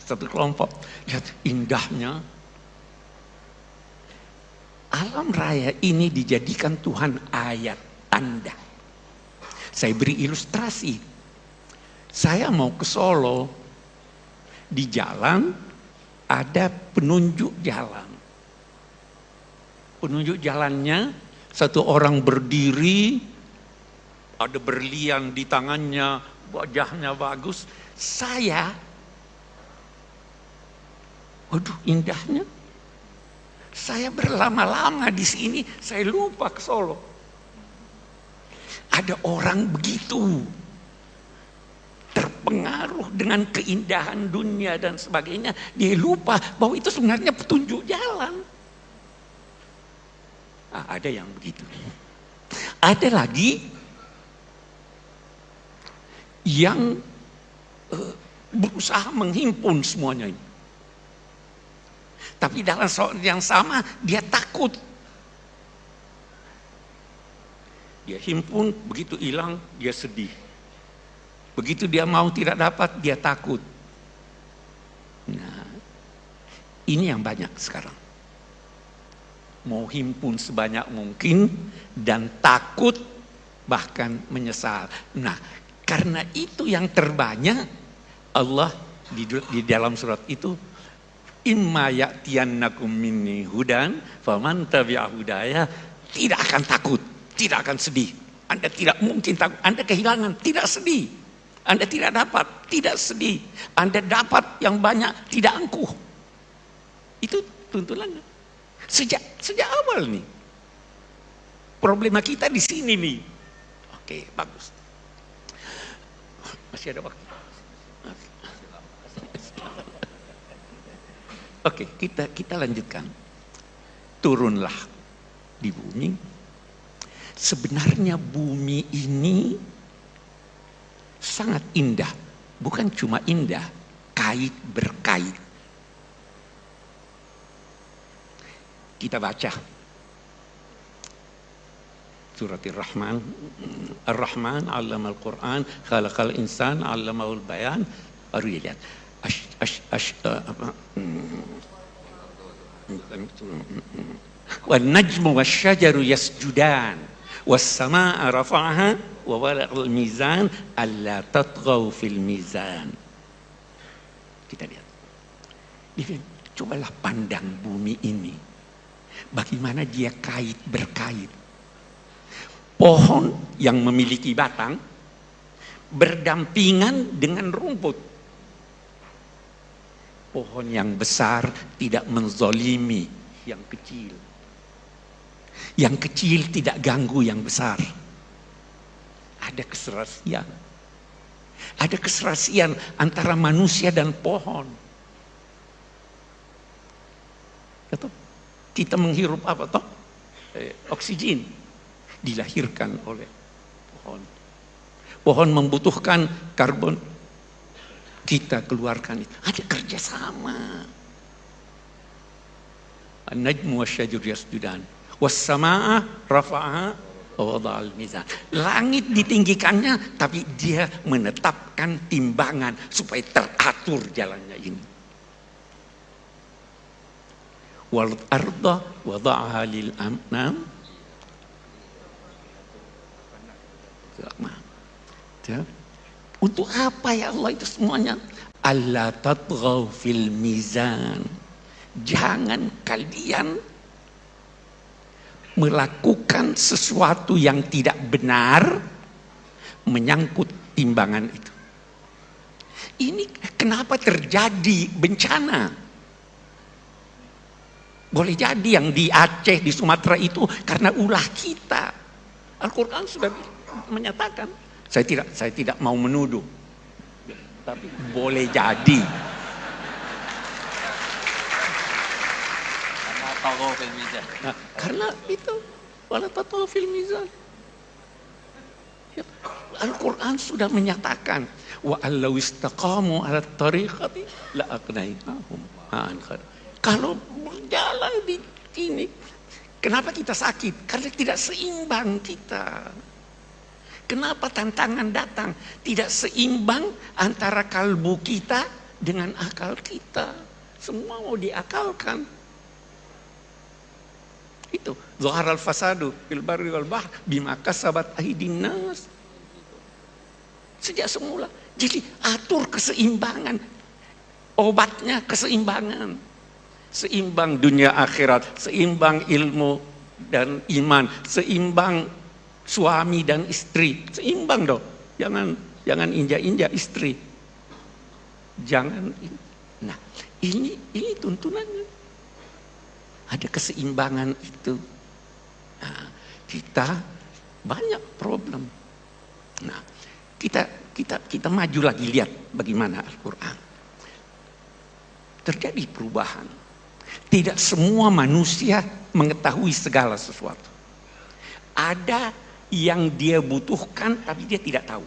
satu kelompok. Lihat indahnya. Alam raya ini dijadikan Tuhan ayat tanda. Saya beri ilustrasi. Saya mau ke Solo, di jalan ada penunjuk jalan. Penunjuk jalannya satu orang berdiri, ada berlian di tangannya, wajahnya bagus. Waduh indahnya. Saya berlama-lama di sini, saya lupa ke Solo. Ada orang begitu, terpengaruh dengan keindahan dunia dan sebagainya, dia lupa bahwa itu sebenarnya petunjuk jalan. Ada yang begitu. Ada lagi yang berusaha menghimpun semuanya ini. Tapi dalam yang sama dia takut. Dia himpun, begitu hilang dia sedih. Begitu dia mau tidak dapat dia takut. Nah, ini yang banyak sekarang. Mau himpun sebanyak mungkin dan takut bahkan menyesal. Nah, karena itu yang terbanyak Allah di dalam surat itu, imma ya'tiyannakum minni hudan faman tabi'a hudaya, tidak akan takut, tidak akan sedih. Anda tidak mungkin takut, Anda kehilangan, tidak sedih. Anda tidak dapat, tidak sedih. Anda dapat yang banyak, tidak angkuh. Itu tuntunannya. Sejak awal nih. Problema kita di sini nih. Oke, bagus. Masih ada waktu. Oke, kita lanjutkan. Turunlah di bumi. Sebenarnya bumi ini sangat indah. Bukan cuma indah, kait berkait. Kita baca surat Ar-Rahman. Ar-Rahman 'allama al-Qur'an, khalaqal insan 'allamahul bayan. Baru lihat. Wan najmu wasyajaru yasjudan was samaa rafa'aha wa wala'al mizan alla tatghaw fil mizan. Kita lihat. Cobalah pandang bumi ini. Bagaimana dia kait berkait. pohon yang memiliki batang berdampingan dengan rumput. Pohon yang besar tidak menzolimi yang kecil. Yang kecil tidak ganggu yang besar. Ada keserasian. Ada keserasian antara manusia dan pohon. Kita menghirup apa toh? Oksigen dilahirkan oleh pohon. Pohon membutuhkan karbon, kita keluarkan itu. Ada kerjasama. An-najmu wasyajar yasjudan was-samaa'a rafa'aha wa wada'al mizan. Langit ditinggikannya, tapi dia menetapkan timbangan supaya teratur jalannya ini. Wal arda wada'aha lil amnam. Untuk apa ya Allah itu semuanya? Alla tatghaw fil mizan. Jangan kalian melakukan sesuatu yang tidak benar menyangkut timbangan itu. Ini kenapa terjadi bencana? Boleh jadi yang di Aceh, di Sumatera itu karena ulah kita. Al-Quran sudah menyatakan. Saya tidak mau menuduh, tapi boleh jadi. Nah, karena itu wala tatghaw fil mizan. Al-Quran sudah menyatakan wa allau istaqamu ala tariqati la aqnainahum an khair. Kalau berjalan di ini, kenapa kita sakit? Karena tidak seimbang kita. Kenapa tantangan datang? Tidak seimbang antara kalbu kita dengan akal kita. Semua mau diakalkan. Itu zaharal fasadu fil barri wal bahr bima kasabat aydin nas. Sejak semula. Jadi atur keseimbangan. Obatnya keseimbangan. Seimbang dunia akhirat, seimbang ilmu dan iman, seimbang suami dan istri, seimbang dong. Jangan injak-injak istri. Jangan. Nah, ini tuntunannya. Ada keseimbangan itu. Nah, kita banyak problem. Nah, kita maju lagi, lihat bagaimana Al-Quran. Terjadi perubahan. Tidak semua manusia mengetahui segala sesuatu. Ada yang dia butuhkan tapi dia tidak tahu.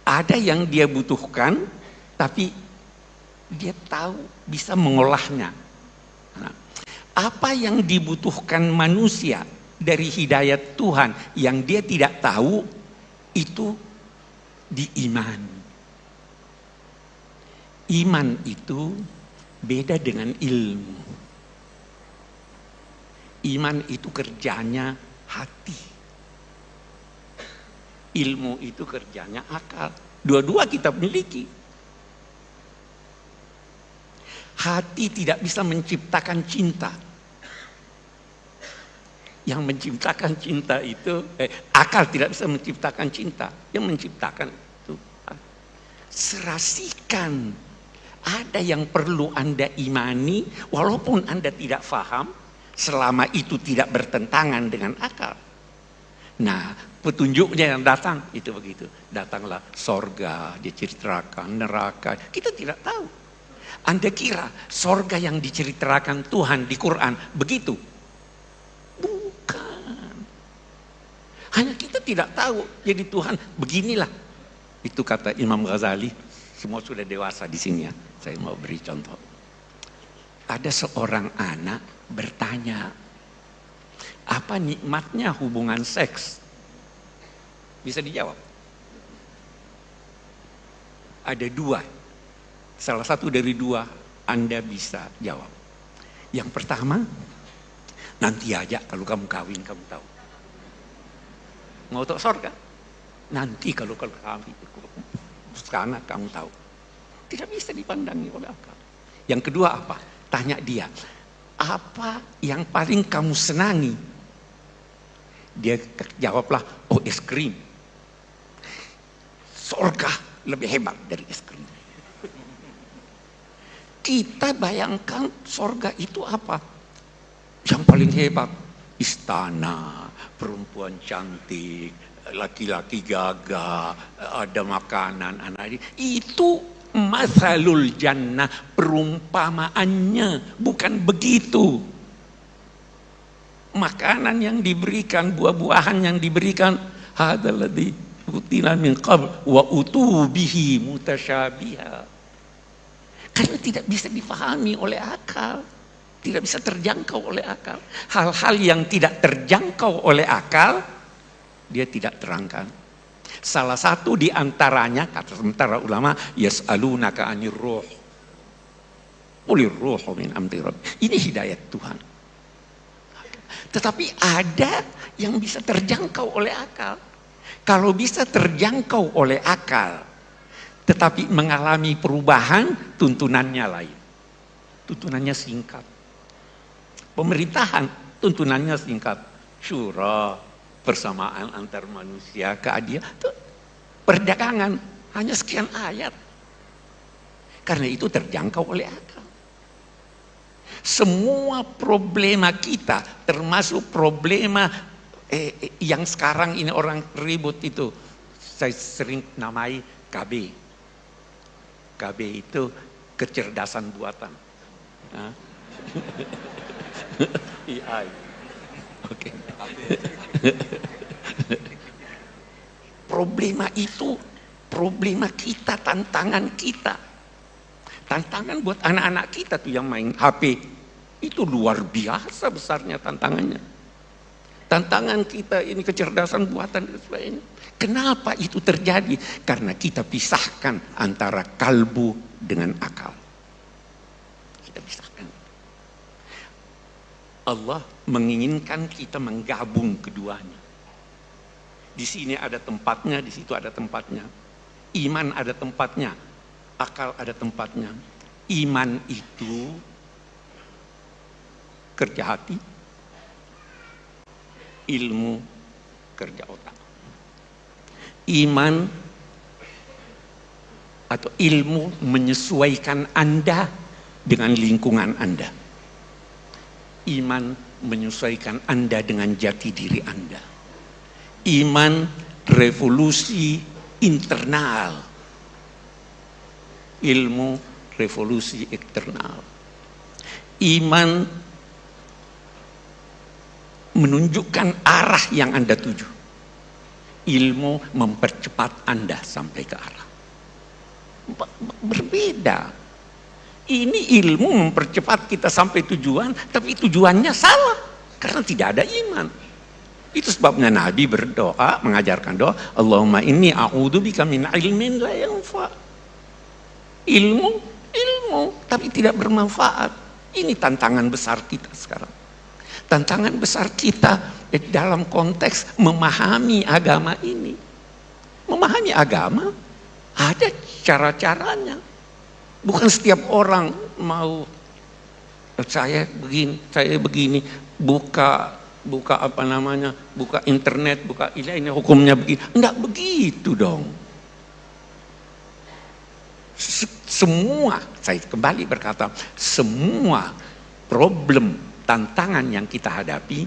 Ada yang dia butuhkan tapi dia tahu, bisa mengolahnya. Nah, apa yang dibutuhkan manusia dari hidayat Tuhan yang dia tidak tahu, itu di iman. Iman itu beda dengan ilmu. Iman itu kerjanya hati. Ilmu itu kerjanya akal. Dua-dua kita miliki. Hati tidak bisa menciptakan cinta. Yang menciptakan cinta itu, akal tidak bisa menciptakan cinta. Yang menciptakan itu serasikan. Ada yang perlu Anda imani, walaupun Anda tidak faham, selama itu tidak bertentangan dengan akal. Nah, petunjuknya yang datang itu begitu. Datanglah sorga, diceritakan neraka. Kita tidak tahu. Anda kira sorga yang diceritakan Tuhan di Quran begitu? Bukan. Hanya kita tidak tahu. Jadi Tuhan beginilah. Itu kata Imam Ghazali. Semua sudah dewasa di sini ya. Saya mau beri contoh. Ada seorang anak bertanya, apa nikmatnya hubungan seks? Bisa dijawab? Ada dua. Salah satu dari dua Anda bisa jawab. Yang pertama, nanti aja kalau kamu kawin kamu tahu. Mau tahu surga? Nanti kalau kawin, sekarang kamu tahu. Tidak bisa dipandangi oleh akal. Yang kedua apa? Tanya dia, apa yang paling kamu senangi Dia jawablah, oh es krim. Surga lebih hebat dari es krim. Kita bayangkan surga itu apa? Yang paling hebat, istana, perempuan cantik, laki-laki gagah, ada makanan, anak. Itu masalul jannah, perumpamaannya, bukan begitu. Makanan yang diberikan, buah-buahan yang diberikan, hadzal ladzi utina min qabl wa utubihi mutasyabiha. Karena tidak bisa difahami oleh akal, tidak bisa terjangkau oleh akal. Hal-hal yang tidak terjangkau oleh akal, dia tidak terangkan. Salah satu di antaranya, kata sementara ulama, yas'alunaka 'anir ruh. Qulir ruhu min amri rabbi. Ini hidayat Tuhan. Tetapi ada yang bisa terjangkau oleh akal. Kalau bisa terjangkau oleh akal, tetapi mengalami perubahan, tuntunannya lain. Tuntunannya singkat. Pemerintahan, tuntunannya singkat. Syura, persamaan antar manusia, keadilan. Perdagangan, hanya sekian ayat. Karena itu terjangkau oleh akal. Semua problema kita, termasuk problema yang sekarang ini orang ribut itu, saya sering namai KB. KB itu kecerdasan buatan. AI. Oke. Problema itu, problema kita, tantangan kita. Tantangan buat anak-anak kita tuh yang main HP. Itu luar biasa besarnya tantangannya. Tantangan kita ini kecerdasan buatan dan sebagainya. Kenapa itu terjadi? Karena kita pisahkan antara kalbu dengan akal. Kita pisahkan. Allah menginginkan kita menggabung keduanya. Di sini ada tempatnya, di situ ada tempatnya. Iman ada tempatnya, akal ada tempatnya. Iman itu kerja hati, ilmu kerja otak. Iman atau ilmu menyesuaikan Anda dengan lingkungan Anda. Iman menyesuaikan Anda dengan jati diri Anda. Iman revolusi internal. Ilmu revolusi eksternal. Iman menunjukkan arah yang Anda tuju. Ilmu mempercepat Anda sampai ke arah. Berbeda. Ini ilmu mempercepat kita sampai tujuan, tapi tujuannya salah karena tidak ada iman. Itu sebabnya Nabi berdoa, mengajarkan doa, Allahumma inni a'udzubika min ilmin la yanfa. Ilmu, tapi tidak bermanfaat. Ini tantangan besar kita sekarang. Tantangan besar kita dalam konteks memahami agama ini. Memahami agama ada cara-caranya. Bukan setiap orang mau saya begini, buka apa namanya, buka internet, buka ini hukumnya begini. Enggak begitu dong. Semua, saya kembali berkata, semua problem, tantangan yang kita hadapi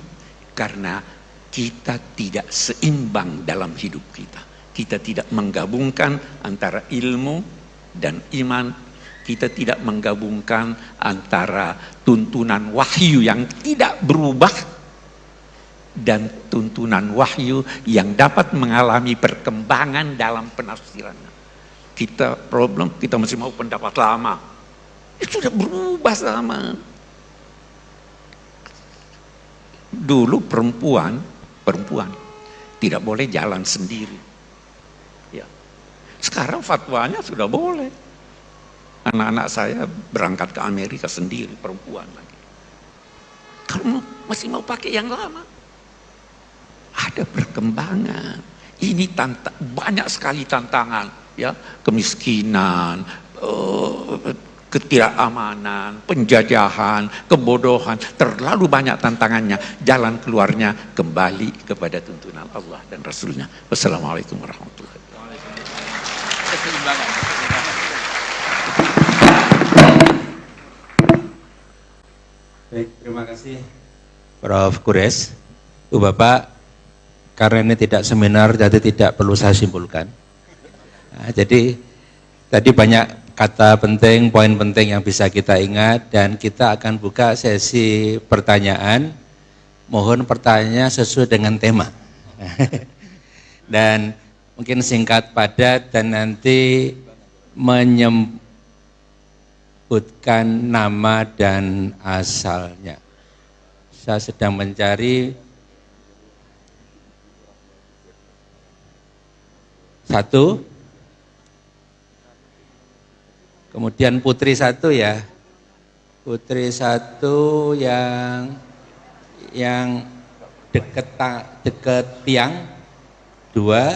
karena kita tidak seimbang dalam hidup kita. Kita tidak menggabungkan antara ilmu dan iman. Kita tidak menggabungkan antara tuntunan wahyu yang tidak berubah dan tuntunan wahyu yang dapat mengalami perkembangan dalam penafsirannya. Kita masih mau pendapat lama. Itu sudah berubah sama. Dulu perempuan tidak boleh jalan sendiri. Ya. Sekarang fatwanya sudah boleh. Anak-anak saya berangkat ke Amerika sendiri, perempuan lagi. Kalau masih mau pakai yang lama, ada perkembangan. Ini banyak sekali tantangan, ya, kemiskinan, ketidakamanan, penjajahan, kebodohan, terlalu banyak tantangannya. Jalan keluarnya kembali kepada tuntunan Allah dan Rasulnya. Wassalamualaikum warahmatullahi wabarakatuh. Keseimbangan. Baik, terima kasih Prof. Kures. Bu Bapak, karena ini tidak seminar, jadi tidak perlu saya simpulkan. Nah, jadi tadi banyak kata penting, poin penting yang bisa kita ingat, dan kita akan buka sesi pertanyaan. Mohon pertanyaannya sesuai dengan tema. Dan mungkin singkat, padat, dan nanti menyebutkan nama dan asalnya. Saya sedang mencari satu, kemudian putri satu ya, putri satu yang deket tiang, dua.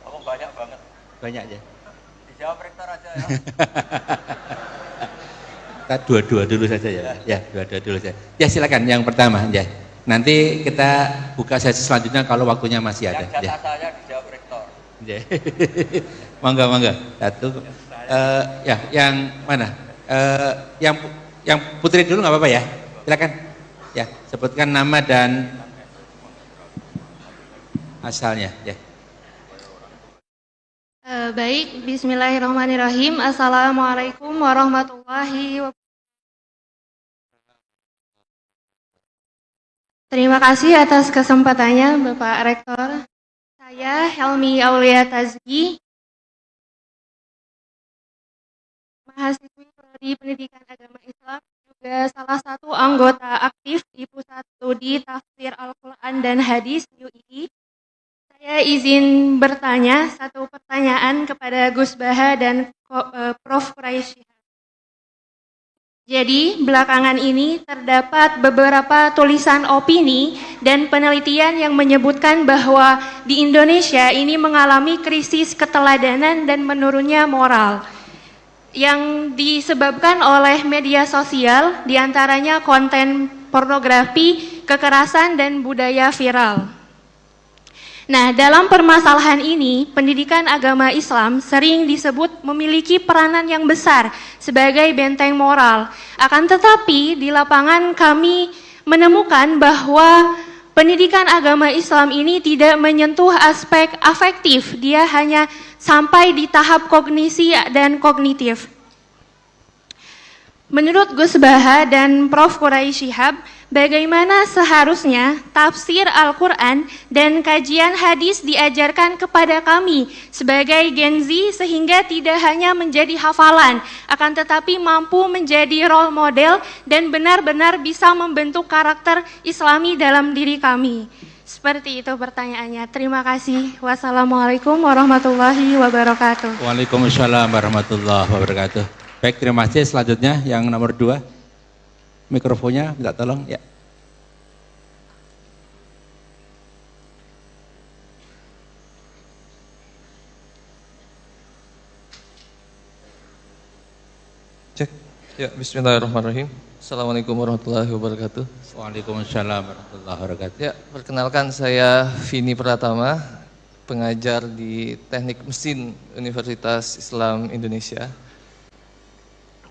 Kamu banyak banget. Banyak ya. Dijawab rektor aja ya. Kita dua-dua dulu saja ya. Ya, dua-dua dulu saja. Ya silakan yang pertama ya. Nanti kita buka sesi selanjutnya kalau waktunya masih ada. Yang jatah Ya. saya dijawab rektor. Ya. Mangga. Satu. Ya, yang mana? Yang putri dulu nggak apa-apa ya. Silakan. Ya, sebutkan nama dan asalnya. Ya. Baik, bismillahirrahmanirrahim. Assalamualaikum warahmatullahi wabarakatuh. Terima kasih atas kesempatannya Bapak Rektor. Saya Helmi Aulia Tazki, mahasiswi Prodi Pendidikan Agama Islam, juga salah satu anggota aktif di Pusat Studi Tafsir Al-Quran dan Hadis UII. Saya izin bertanya satu pertanyaan kepada Gus Baha dan Prof. Quraisy. Jadi, belakangan ini terdapat beberapa tulisan opini dan penelitian yang menyebutkan bahwa di Indonesia ini mengalami krisis keteladanan dan menurunnya moral yang disebabkan oleh media sosial, diantaranya konten pornografi, kekerasan, dan budaya viral. Nah, dalam permasalahan ini, pendidikan agama Islam sering disebut memiliki peranan yang besar sebagai benteng moral. Akan tetapi, di lapangan kami menemukan bahwa pendidikan agama Islam ini tidak menyentuh aspek afektif, dia hanya sampai di tahap kognisi dan kognitif. Menurut Gus Baha dan Prof. Quraisy Shihab, bagaimana seharusnya tafsir Al-Quran dan kajian hadis diajarkan kepada kami sebagai Gen Z sehingga tidak hanya menjadi hafalan, akan tetapi mampu menjadi role model dan benar-benar bisa membentuk karakter Islami dalam diri kami. Seperti itu pertanyaannya. Terima kasih. Wassalamualaikum warahmatullahi wabarakatuh. Waalaikumsalam warahmatullahi wabarakatuh. Baik, terima kasih. Selanjutnya yang nomor 2. Mikrofonnya minta tolong ya. Cek. Ya, bismillahirrahmanirrahim. Assalamualaikum warahmatullahi wabarakatuh. Waalaikumsalam warahmatullahi wabarakatuh. Ya, perkenalkan saya Vini Pratama, pengajar di Teknik Mesin Universitas Islam Indonesia.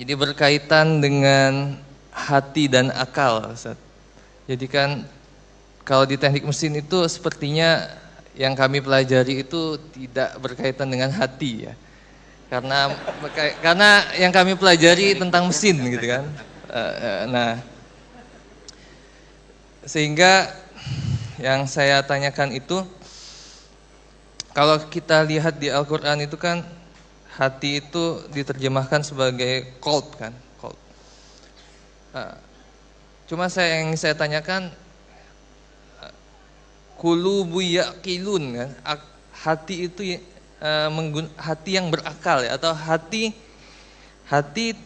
Jadi berkaitan dengan hati dan akal, Ustaz. Jadi kan kalau di teknik mesin itu sepertinya yang kami pelajari itu tidak berkaitan dengan hati ya. Karena yang kami pelajari tentang mesin gitu kan. Nah, sehingga yang saya tanyakan itu, kalau kita lihat di Al-Quran itu kan hati itu diterjemahkan sebagai qalb kan, qalb. Cuma yang saya tanyakan, qulubu yaqilun kan, hati itu hati yang berakal ya, atau hati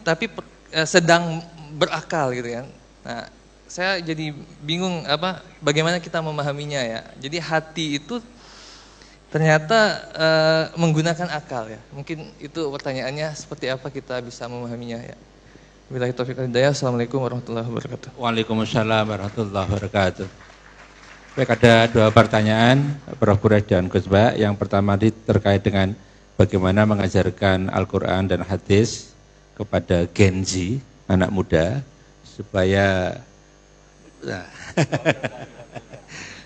tapi sedang berakal gitu kan. Nah, saya jadi bingung bagaimana kita memahaminya ya. Jadi hati itu ternyata menggunakan akal ya. Mungkin itu pertanyaannya, seperti apa kita bisa memahaminya ya. Billahi taufiq wal hidayah. Assalamualaikum warahmatullahi wabarakatuh. Waalaikumsalam warahmatullahi wabarakatuh. Baik, ada dua pertanyaan Prof. Quraisy dan Gus Ba. Yang pertama terkait dengan bagaimana mengajarkan Al-Quran dan hadis kepada Gen Z, anak muda, supaya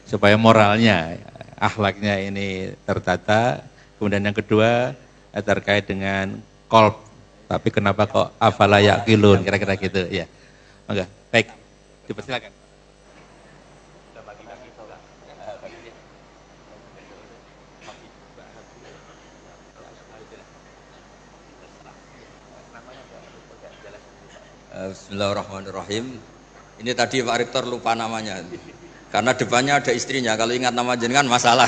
supaya moralnya, akhlaknya ini tertata. Kemudian yang kedua terkait dengan kolb, tapi kenapa kok afala yaqilun, kira-kira gitu ya. Maka baik, dipersilakan. Bismillahirrahmanirrahim. Ini tadi Pak Rektor lupa namanya, karena depannya ada istrinya. Kalau ingat nama jenengan masalah.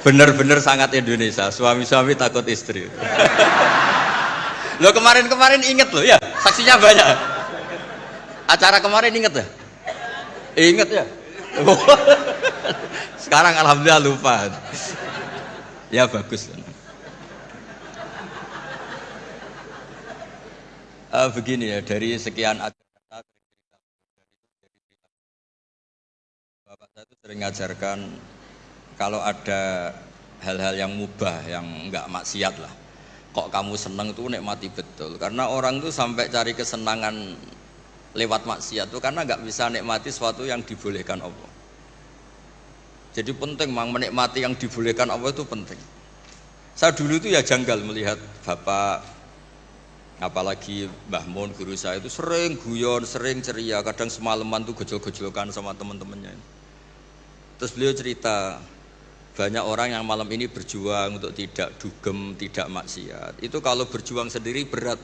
Bener-bener sangat Indonesia. Suami-suami takut istri. Lo kemarin-kemarin inget loh ya, saksinya banyak. Acara kemarin inget ya? Inget ya? Sekarang alhamdulillah lupa. Ya bagus. Begini ya, dari sekian acara Bapak saya itu sering ngajarkan kalau ada hal-hal yang mubah, yang enggak maksiat lah, kok kamu seneng tuh nikmati betul. Karena orang tuh sampai cari kesenangan lewat maksiat tuh karena enggak bisa nikmati sesuatu yang dibolehkan Allah. Jadi penting memang menikmati yang dibolehkan Allah itu penting. Saya dulu itu ya janggal melihat Bapak, apalagi Mbah Mun guru saya itu sering guyon, sering ceria, kadang semalaman tuh gojol-gojolkan sama teman-temannya. Terus beliau cerita, banyak orang yang malam ini berjuang untuk tidak dugem, tidak maksiat. Itu kalau berjuang sendiri berat.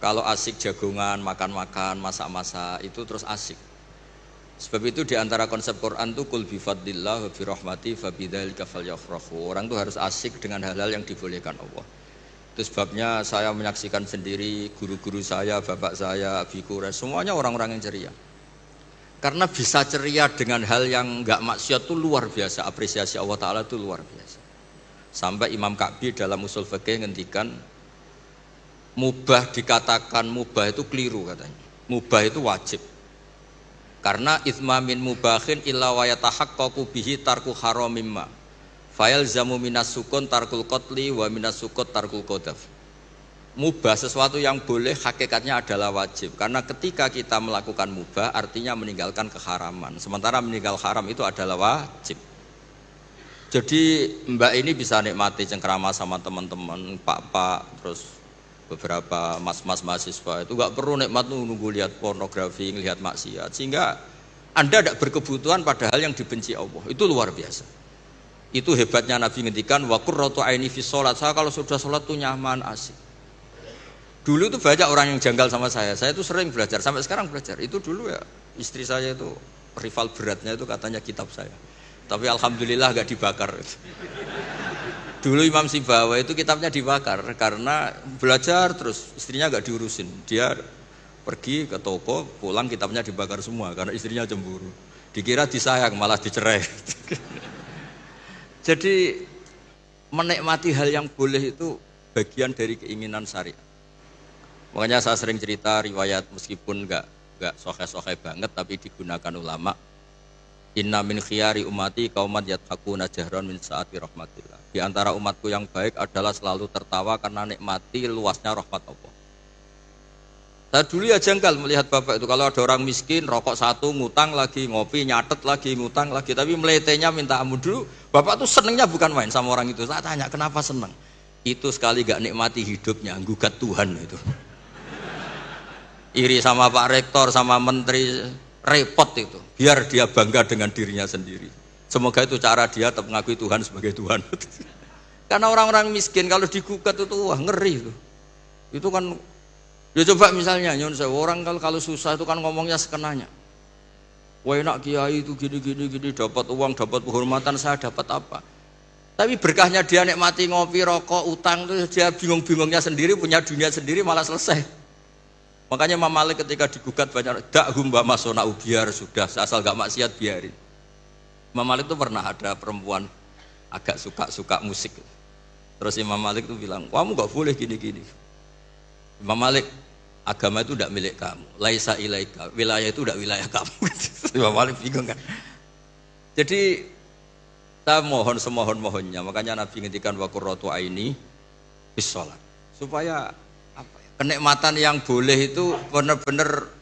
Kalau asik jagongan, makan-makan, masak-masak, itu terus asik. Sebab itu diantara konsep Quran tuh kul bifadlillah wa birahmati fabidzalika falyafrahu. Orang tuh harus asik dengan hal-hal yang dibolehkan Allah. Itu sebabnya saya menyaksikan sendiri guru-guru saya, bapak saya, Abi Quraisy, semuanya orang-orang yang ceria. Karena bisa ceria dengan hal yang enggak maksiat itu luar biasa, apresiasi Allah Ta'ala itu luar biasa. Sampai Imam Ka'bi dalam usul fikih ngendikan, mubah dikatakan mubah itu keliru katanya. Mubah itu wajib. Karena itsma min mubahin illa wa yatahaqqaqu bihi tarku haramimma. Fa'il zamu minas sukun tarkul qatli wa minas sukut tarkul qadaf. Mubah sesuatu yang boleh hakikatnya adalah wajib. Karena ketika kita melakukan mubah artinya meninggalkan keharaman. Sementara meninggal haram itu adalah wajib. Jadi Mbak ini bisa nikmati cengkrama sama teman-teman, pak-pak, terus beberapa mas-mas mahasiswa itu gak perlu nikmat nunggu lihat pornografi, lihat maksiat. Sehingga Anda tidak berkebutuhan pada hal yang dibenci Allah. Itu luar biasa. Itu hebatnya Nabi ngendikan wa qurratu aini fi sholat. Saya kalau sudah sholat tuh nyaman, asik. Dulu itu banyak orang yang janggal sama saya. Saya itu sering belajar, sampai sekarang belajar. Itu dulu ya, istri saya itu rival beratnya itu katanya kitab saya. Tapi alhamdulillah gak dibakar. Dulu Imam Sibawa itu kitabnya dibakar karena belajar terus istrinya gak diurusin. Dia pergi ke toko, pulang kitabnya dibakar semua karena istrinya cemburu. Dikira disayang malah dicerai. Jadi menikmati hal yang boleh itu bagian dari keinginan syariat. Makanya saya sering cerita riwayat meskipun enggak sohe-sohe banget tapi digunakan ulama. Inna min khiyari ummati qauman yadhakuna jahran min saati rahmatillah. Di antara umatku yang baik adalah selalu tertawa karena nikmati luasnya rahmat Allah. Saya dulu ya janggal melihat bapak itu kalau ada orang miskin rokok satu ngutang lagi, ngopi nyatet lagi, ngutang lagi, tapi meletenya minta ampun. Dulu bapak tuh senengnya bukan main sama orang itu. Saya tanya kenapa seneng? Itu sekali gak nikmati hidupnya, gugat Tuhan itu. Iri sama Pak Rektor, sama Menteri, repot itu. Biar dia bangga dengan dirinya sendiri. Semoga itu cara dia tetap mengakui Tuhan sebagai Tuhan. Karena orang-orang miskin kalau digugat itu wah ngeri itu. Itu kan ya coba misalnya nyon saya orang kalau susah itu kan ngomongnya sekenanya. Wah enak kiai itu gini dapat uang, dapat penghormatan, saya dapat apa? Tapi berkahnya dia nikmati ngopi, rokok, utang itu dia bingung-bingungnya sendiri, punya dunia sendiri malah selesai. Makanya Imam Malik ketika digugat banyak, dak humba masona biar sudah, asal gak maksiat biarin. Imam Malik tuh pernah ada perempuan agak suka musik. Terus Imam Malik tuh bilang, kamu gak boleh gini-gini. Imam Malik, agama itu tidak milik kamu, laisa ilaika, wilayah itu tidak wilayah kamu. Imam Malik bingung kan. Jadi kita mohon semohon-mohonnya, makanya Nabi ngendikan wa qurratu aini bis shalat. Supaya apa ya, kenikmatan yang boleh itu benar-benar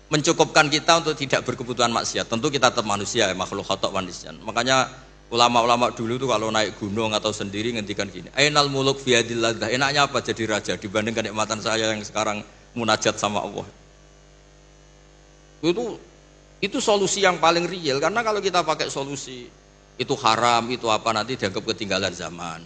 mencukupkan kita untuk tidak berkebutuhan maksiat. Tentu kita tetap manusia, makhluk khata' wa nisyan. Makanya ulama-ulama dulu tuh kalau naik gunung atau sendiri ngendikan gini, ainal muluk fi yadillah, enaknya apa jadi raja dibanding kenikmatan saya yang sekarang munajat sama Allah. Itu solusi yang paling real, karena kalau kita pakai solusi itu haram, itu apa, nanti dianggap ketinggalan zaman.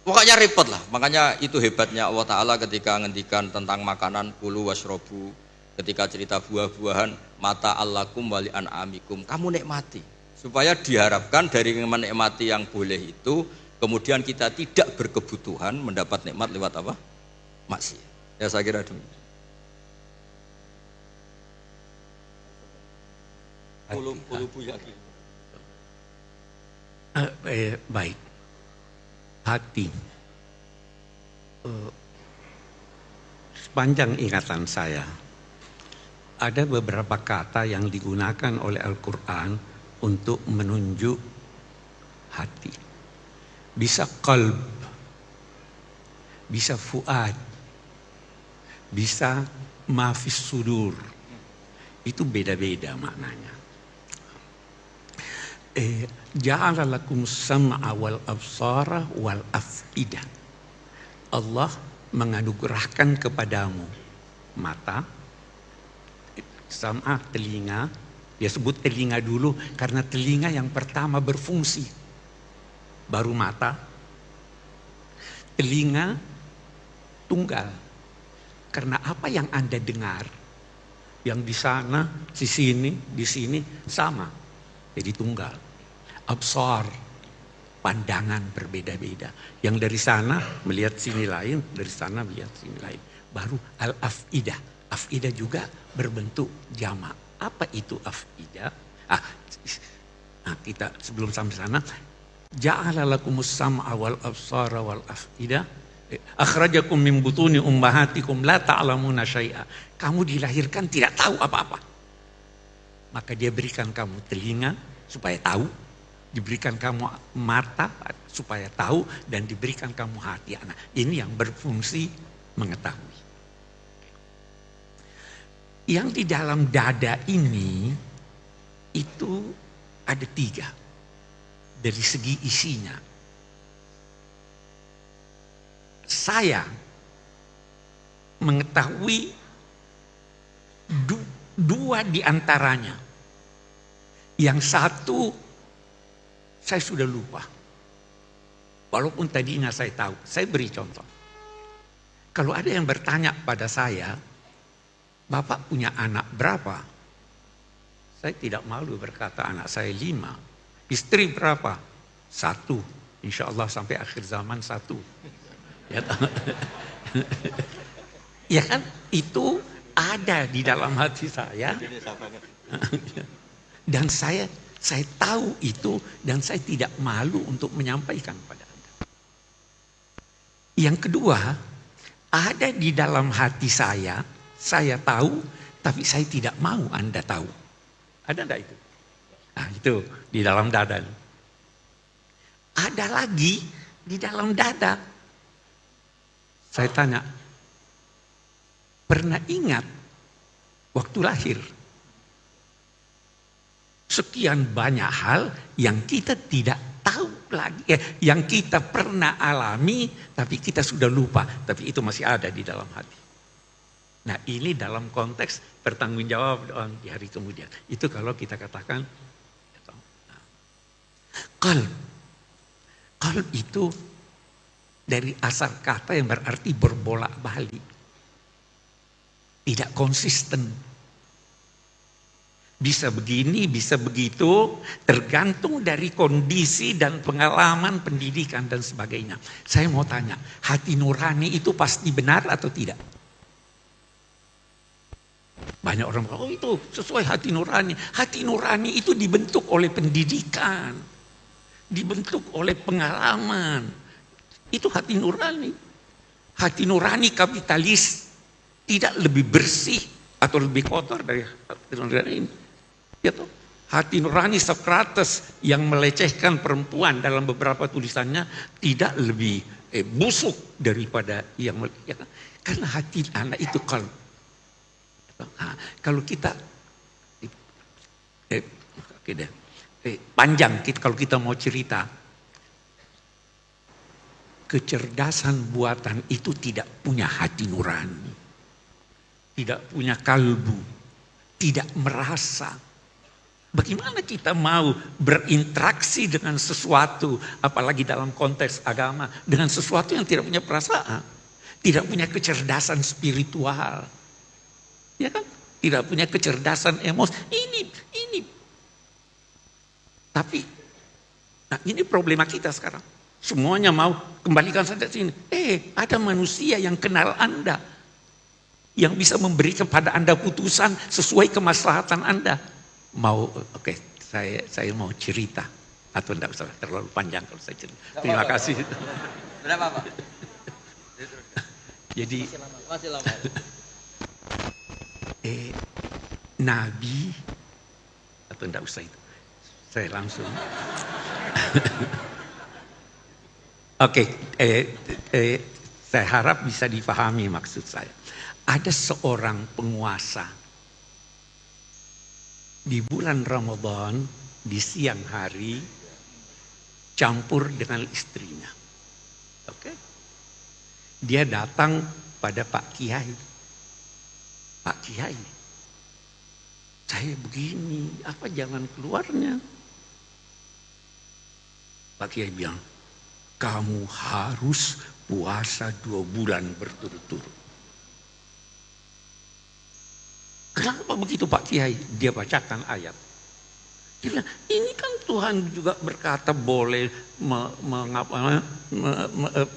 Pokoknya repot lah. Makanya itu hebatnya Allah Ta'ala ketika ngendikan tentang makanan, kulu wasrobu, ketika cerita buah-buahan, mata allakum wali an'amikum, kamu nikmati. Supaya diharapkan dari menikmati yang boleh itu, kemudian kita tidak berkebutuhan mendapat nikmat lewat apa? Maksiat. Ya saya kira demikian. Kulubu yakin. Baik. Hati. Sepanjang ingatan saya, ada beberapa kata yang digunakan oleh Al-Quran untuk menunjuk hati. Bisa qalb, bisa fuad, bisa mafis sudur. Itu beda-beda maknanya. Ja'ala lakum sam'a wal absara wal af'idah. Allah menganugerahkan kepadamu mata, sam'a telinga. Dia sebut telinga dulu karena telinga yang pertama berfungsi, baru mata. Telinga tunggal karena apa yang Anda dengar, yang di sana, di sini sama, jadi tunggal. Absar, pandangan berbeda-beda. Yang dari sana melihat sini lain, dari sana melihat sini lain. Baru al-af'idah. Af'idah juga berbentuk jamak. Apa itu af'idah? Kita sebelum sampai sana, ja'ala lakumus sam'a wal absara wal af'idah. Akhrajakum min butuni ummahatikum la ta'lamuna syai'a. Kamu dilahirkan tidak tahu apa-apa. Maka dia berikan kamu telinga supaya tahu, diberikan kamu mata supaya tahu, dan diberikan kamu hati. Nah, ini yang berfungsi mengetahui. Yang di dalam dada ini itu ada 3 dari segi isinya. Saya mengetahui 2 di antaranya. Yang satu saya sudah lupa. Walaupun tadinya saya tahu. Saya beri contoh. Kalau ada yang bertanya pada saya, Bapak punya anak berapa? Saya tidak malu berkata anak saya 5. Istri berapa? 1. Insya Allah sampai akhir zaman 1. Ya, ya kan? Itu ada di dalam hati saya. Dan saya tahu itu, dan saya tidak malu untuk menyampaikan pada Anda. Yang kedua, ada di dalam hati saya tahu, tapi saya tidak mau Anda tahu. Ada enggak itu? Nah, itu di dalam dada. Ada lagi di dalam dada. Saya tanya, pernah ingat waktu lahir? Sekian banyak hal yang kita tidak tahu lagi, yang kita pernah alami, tapi kita sudah lupa, tapi itu masih ada di dalam hati. Nah, ini dalam konteks pertanggungjawab di hari kemudian. Itu kalau kita katakan qalb. Qalb itu dari asal kata yang berarti berbolak-balik, tidak konsisten. Bisa begini, bisa begitu, tergantung dari kondisi dan pengalaman, pendidikan dan sebagainya. Saya mau tanya, hati nurani itu pasti benar atau tidak? Banyak orang bilang, oh itu sesuai hati nurani. Hati nurani itu dibentuk oleh pendidikan, dibentuk oleh pengalaman. Itu hati nurani. Hati nurani kapitalis tidak lebih bersih atau lebih kotor dari hati nurani ini. Ya toh? Hati nurani Socrates yang melecehkan perempuan dalam beberapa tulisannya tidak lebih busuk daripada yang ya kan? Karena hati anak itu kalau kita panjang kalau kita mau cerita, kecerdasan buatan itu tidak punya hati nurani, tidak punya kalbu, tidak merasa. Bagaimana kita mau berinteraksi dengan sesuatu, apalagi dalam konteks agama, dengan sesuatu yang tidak punya perasaan, tidak punya kecerdasan spiritual, ya kan? Tidak punya kecerdasan emosi. Ini. Tapi, nah ini problema kita sekarang. Semuanya mau kembalikan saja sini. Ada manusia yang kenal Anda, yang bisa memberi kepada Anda putusan sesuai kemaslahatan Anda. Saya mau cerita, atau tidak usah terlalu panjang kalau saya cerita. Terima kasih. Berapa Pak? Jadi masih lama. Nabi, atau tidak usah itu, saya langsung. Saya harap bisa dipahami maksud saya. Ada seorang penguasa di bulan Ramadan, di siang hari, campur dengan istrinya. Dia datang pada Pak Kiai. Pak Kiai, saya begini, apa jalan keluarnya? Pak Kiai bilang, kamu harus puasa 2 bulan berturut-turut. Kenapa begitu Pak Kiai? Dia bacakan ayat. Dia bilang, ini kan Tuhan juga berkata boleh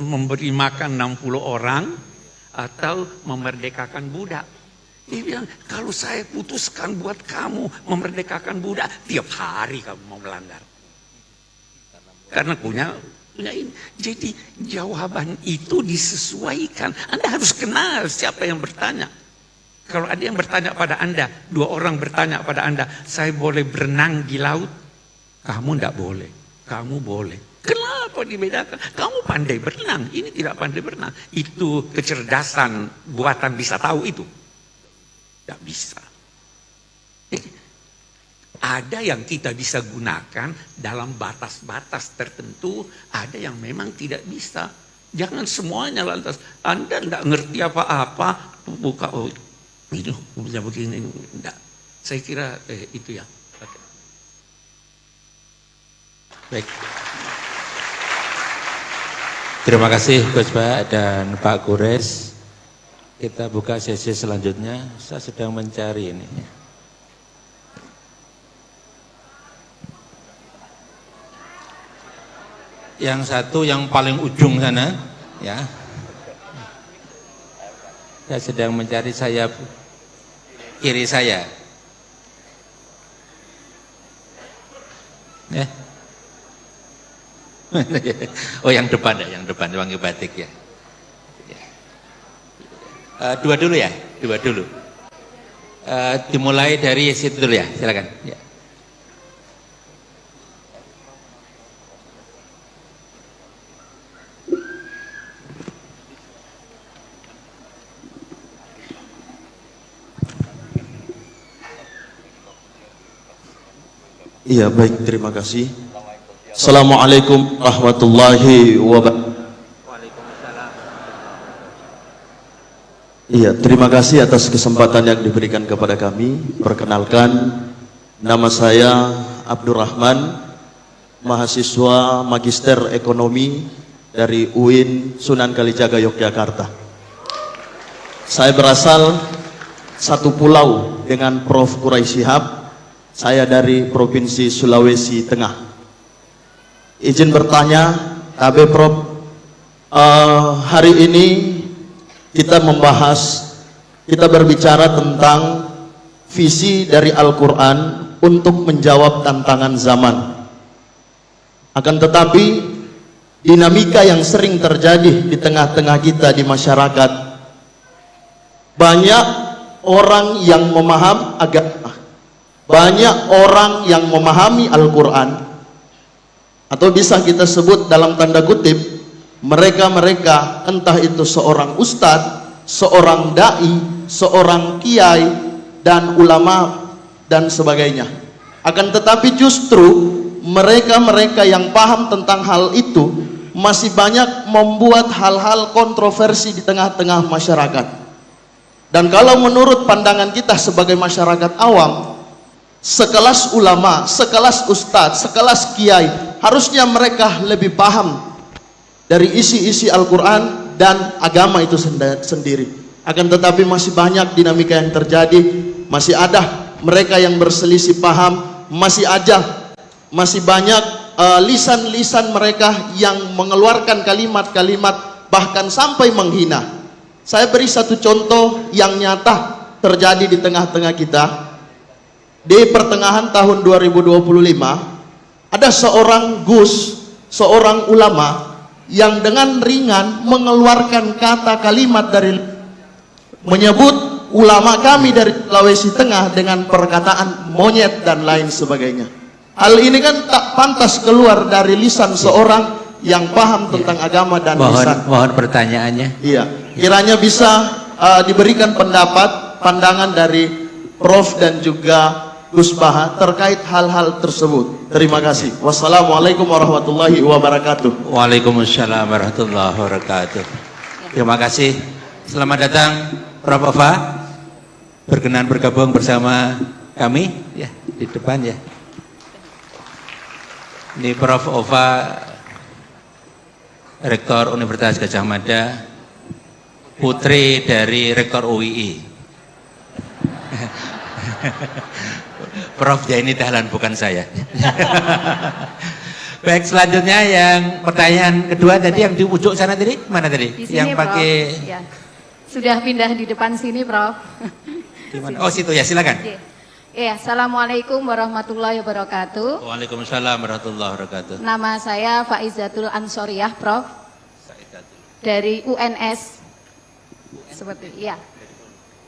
memberi makan 60 orang atau memerdekakan budak. Dia bilang, kalau saya putuskan buat kamu memerdekakan budak, tiap hari kamu mau melanggar. Karena punya ini. Jadi jawaban itu disesuaikan. Anda harus kenal siapa yang bertanya. Kalau ada yang bertanya pada Anda, 2 orang bertanya pada Anda, saya boleh berenang di laut? Kamu tidak boleh. Kamu boleh. Kenapa dibedakan? Kamu pandai berenang, ini tidak pandai berenang. Itu kecerdasan buatan bisa tahu itu. Tidak bisa. Jadi, ada yang kita bisa gunakan dalam batas-batas tertentu, ada yang memang tidak bisa. Jangan semuanya lantas. Anda tidak ngerti apa-apa, buka ini hukumnya begini. Enggak. Saya kira itu ya. Okay. Baik. Terima kasih Gus Pak dan Pak Kures. Kita buka sesi selanjutnya. Saya sedang mencari ini. Yang satu yang paling ujung sana, ya. Saya sedang mencari kiri saya. Ya. Oh yang depan ya, wangi batik ya. Dua dulu ya, dimulai dari situ dulu ya, silakan. Ya. Iya baik, terima kasih. Assalamualaikum warahmatullahi wabarakatuh. Iya, terima kasih atas kesempatan yang diberikan kepada kami. Perkenalkan, nama saya Abdurrahman, mahasiswa Magister Ekonomi dari UIN Sunan Kalijaga, Yogyakarta. Saya berasal satu pulau dengan Prof. Quraisy Shihab. Saya dari Provinsi Sulawesi Tengah. Izin bertanya, KB Prof, hari ini kita berbicara tentang visi dari Al-Quran untuk menjawab tantangan zaman. Akan tetapi dinamika yang sering terjadi di tengah-tengah kita di masyarakat, banyak orang yang memahami agama, banyak orang yang memahami Al-Quran, atau bisa kita sebut dalam tanda kutip, mereka-mereka entah itu seorang ustadz, seorang da'i, seorang kiai, dan ulama dan sebagainya. Akan tetapi justru mereka-mereka yang paham tentang hal itu masih banyak membuat hal-hal kontroversi di tengah-tengah masyarakat. Dan kalau menurut pandangan kita sebagai masyarakat awam, sekelas ulama, sekelas ustadz, sekelas kiai, harusnya mereka lebih paham dari isi-isi Al-Quran dan agama itu sendiri. Akan tetapi masih banyak dinamika yang terjadi, masih ada mereka yang berselisih paham, masih banyak lisan-lisan mereka yang mengeluarkan kalimat-kalimat bahkan sampai menghina. Saya beri satu contoh yang nyata terjadi di tengah-tengah kita. Di pertengahan tahun 2025 ada seorang seorang ulama yang dengan ringan mengeluarkan kata kalimat dari menyebut ulama kami dari Sulawesi Tengah dengan perkataan monyet dan lain sebagainya. Hal ini kan tak pantas keluar dari lisan seorang yang paham tentang agama dan lisan. Mohon pertanyaannya. Iya, kiranya bisa diberikan pandangan dari Prof dan juga Gus Baha terkait hal-hal tersebut. Terima kasih. Wassalamualaikum warahmatullahi wabarakatuh. Waalaikumsalam warahmatullahi wabarakatuh. Terima kasih. Selamat datang Prof Ova, berkenan bergabung bersama kami ya di depan ya. Ini Prof Ova, Rektor Universitas Gadjah Mada, putri dari Rektor UII. Prof Jaini Dahlan, bukan saya. Baik, selanjutnya yang pertanyaan kedua tadi yang di ujung sana tadi, mana tadi? Di sini, yang pakai ya. Sudah pindah di depan sini, Prof. Di mana? Oh, situ ya, silakan. Ya, Assalamualaikum warahmatullahi wabarakatuh. Waalaikumsalam warahmatullahi wabarakatuh. Nama saya Faizatul Ansoriyah, Prof. Dari UNS. Seperti ya.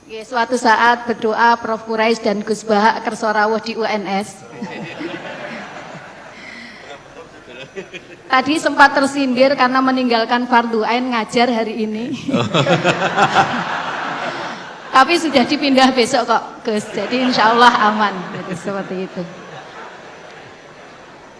Ya, suatu saat berdoa Prof Quraisy dan Gus Baha kersa rawuh di UNS. Tadi sempat tersindir karena meninggalkan fardu ain ngajar hari ini. Tapi sudah dipindah besok kok, Gus. Jadi insya Allah aman. Jadi seperti itu.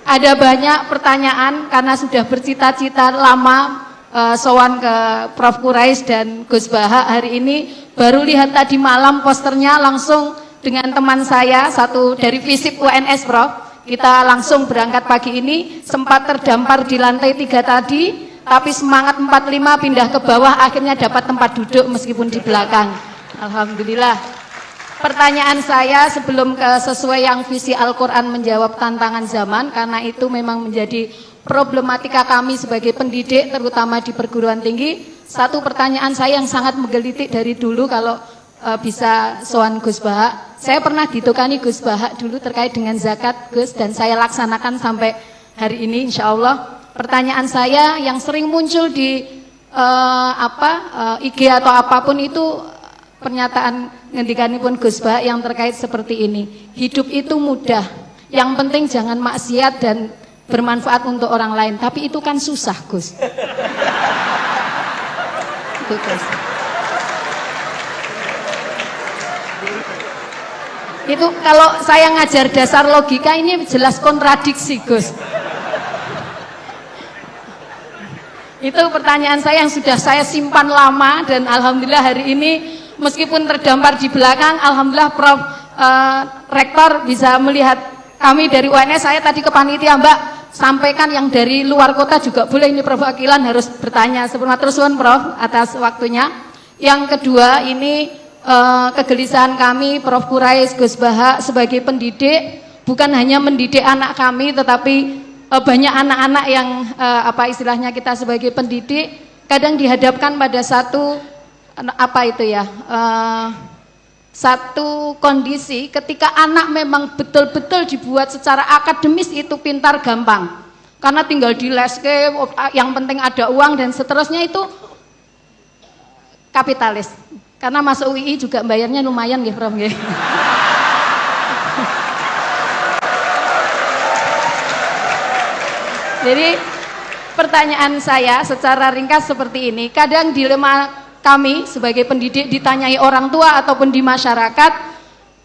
Ada banyak pertanyaan karena sudah bercita-cita lama sowan ke Prof Quraisy dan Gus Baha. Hari ini baru lihat tadi malam posternya langsung dengan teman saya satu dari FISIP UNS, Prof. Kita langsung berangkat pagi ini, sempat terdampar di lantai 3 tadi, tapi semangat 45 pindah ke bawah, akhirnya dapat tempat duduk meskipun di belakang. Alhamdulillah. Pertanyaan saya sebelum ke sesuai yang visi Al-Quran menjawab tantangan zaman, karena itu memang menjadi problematika kami sebagai pendidik, terutama di perguruan tinggi. Satu pertanyaan saya yang sangat menggelitik dari dulu, kalau bisa soal Gus Baha. Saya pernah ditukani Gus Baha dulu terkait dengan zakat, Gus, dan saya laksanakan sampai hari ini insya Allah. Pertanyaan saya yang sering muncul di IG atau apapun itu, pernyataan ngendikanipun Gus Baha yang terkait seperti ini. Hidup itu mudah, yang penting jangan maksiat dan bermanfaat untuk orang lain. Tapi itu kan susah, Gus. Itu, Gus. Itu kalau saya ngajar dasar logika ini jelas kontradiksi, Gus. Itu pertanyaan saya yang sudah saya simpan lama, dan alhamdulillah hari ini meskipun terdampar di belakang, alhamdulillah Prof Rektor bisa melihat kami dari UNS. Saya tadi ke panitia, Mbak, sampaikan yang dari luar kota juga boleh, ini Prof Akilan harus bertanya. Terus Prof atas waktunya. Yang kedua, ini kegelisahan kami Prof Quraisy, Gus Baha sebagai pendidik, bukan hanya mendidik anak kami, tetapi banyak anak-anak yang istilahnya kita sebagai pendidik kadang dihadapkan pada satu satu kondisi ketika anak memang betul-betul dibuat secara akademis itu pintar gampang. Karena tinggal di leske, yang penting ada uang dan seterusnya, itu kapitalis. Karena masuk UI juga bayarnya lumayan nggih, Prof nggih. Jadi pertanyaan saya secara ringkas seperti ini, kadang dilema kami sebagai pendidik ditanyai orang tua ataupun di masyarakat,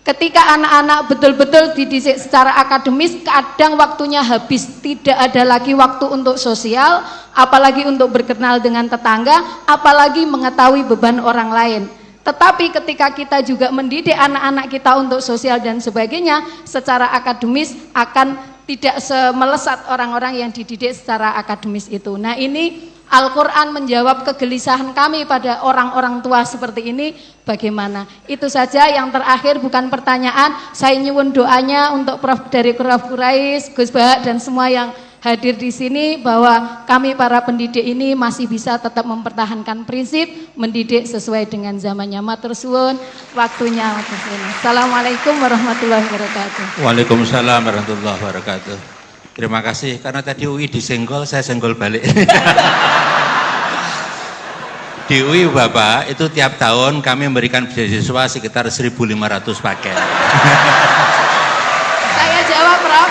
ketika anak-anak betul-betul dididik secara akademis, kadang waktunya habis, tidak ada lagi waktu untuk sosial, apalagi untuk berkenal dengan tetangga, apalagi mengetahui beban orang lain. Tetapi ketika kita juga mendidik anak-anak kita untuk sosial dan sebagainya, secara akademis akan tidak semelesat orang-orang yang dididik secara akademis itu. Nah, ini Al-Quran menjawab kegelisahan kami pada orang-orang tua seperti ini, bagaimana? Itu saja. Yang terakhir bukan pertanyaan, saya nyuwun doanya untuk Prof dari Prof Quraisy, Gus Bahak dan semua yang hadir di sini, bahwa kami para pendidik ini masih bisa tetap mempertahankan prinsip mendidik sesuai dengan zamannya. Matur suwun, waktunya. Assalamualaikum warahmatullahi wabarakatuh. Waalaikumsalam warahmatullahi wabarakatuh. Terima kasih, karena tadi UI disenggol, saya senggol balik. Di UI Bapak, itu tiap tahun kami memberikan beasiswa sekitar 1.500 paket. Saya jawab, Prof.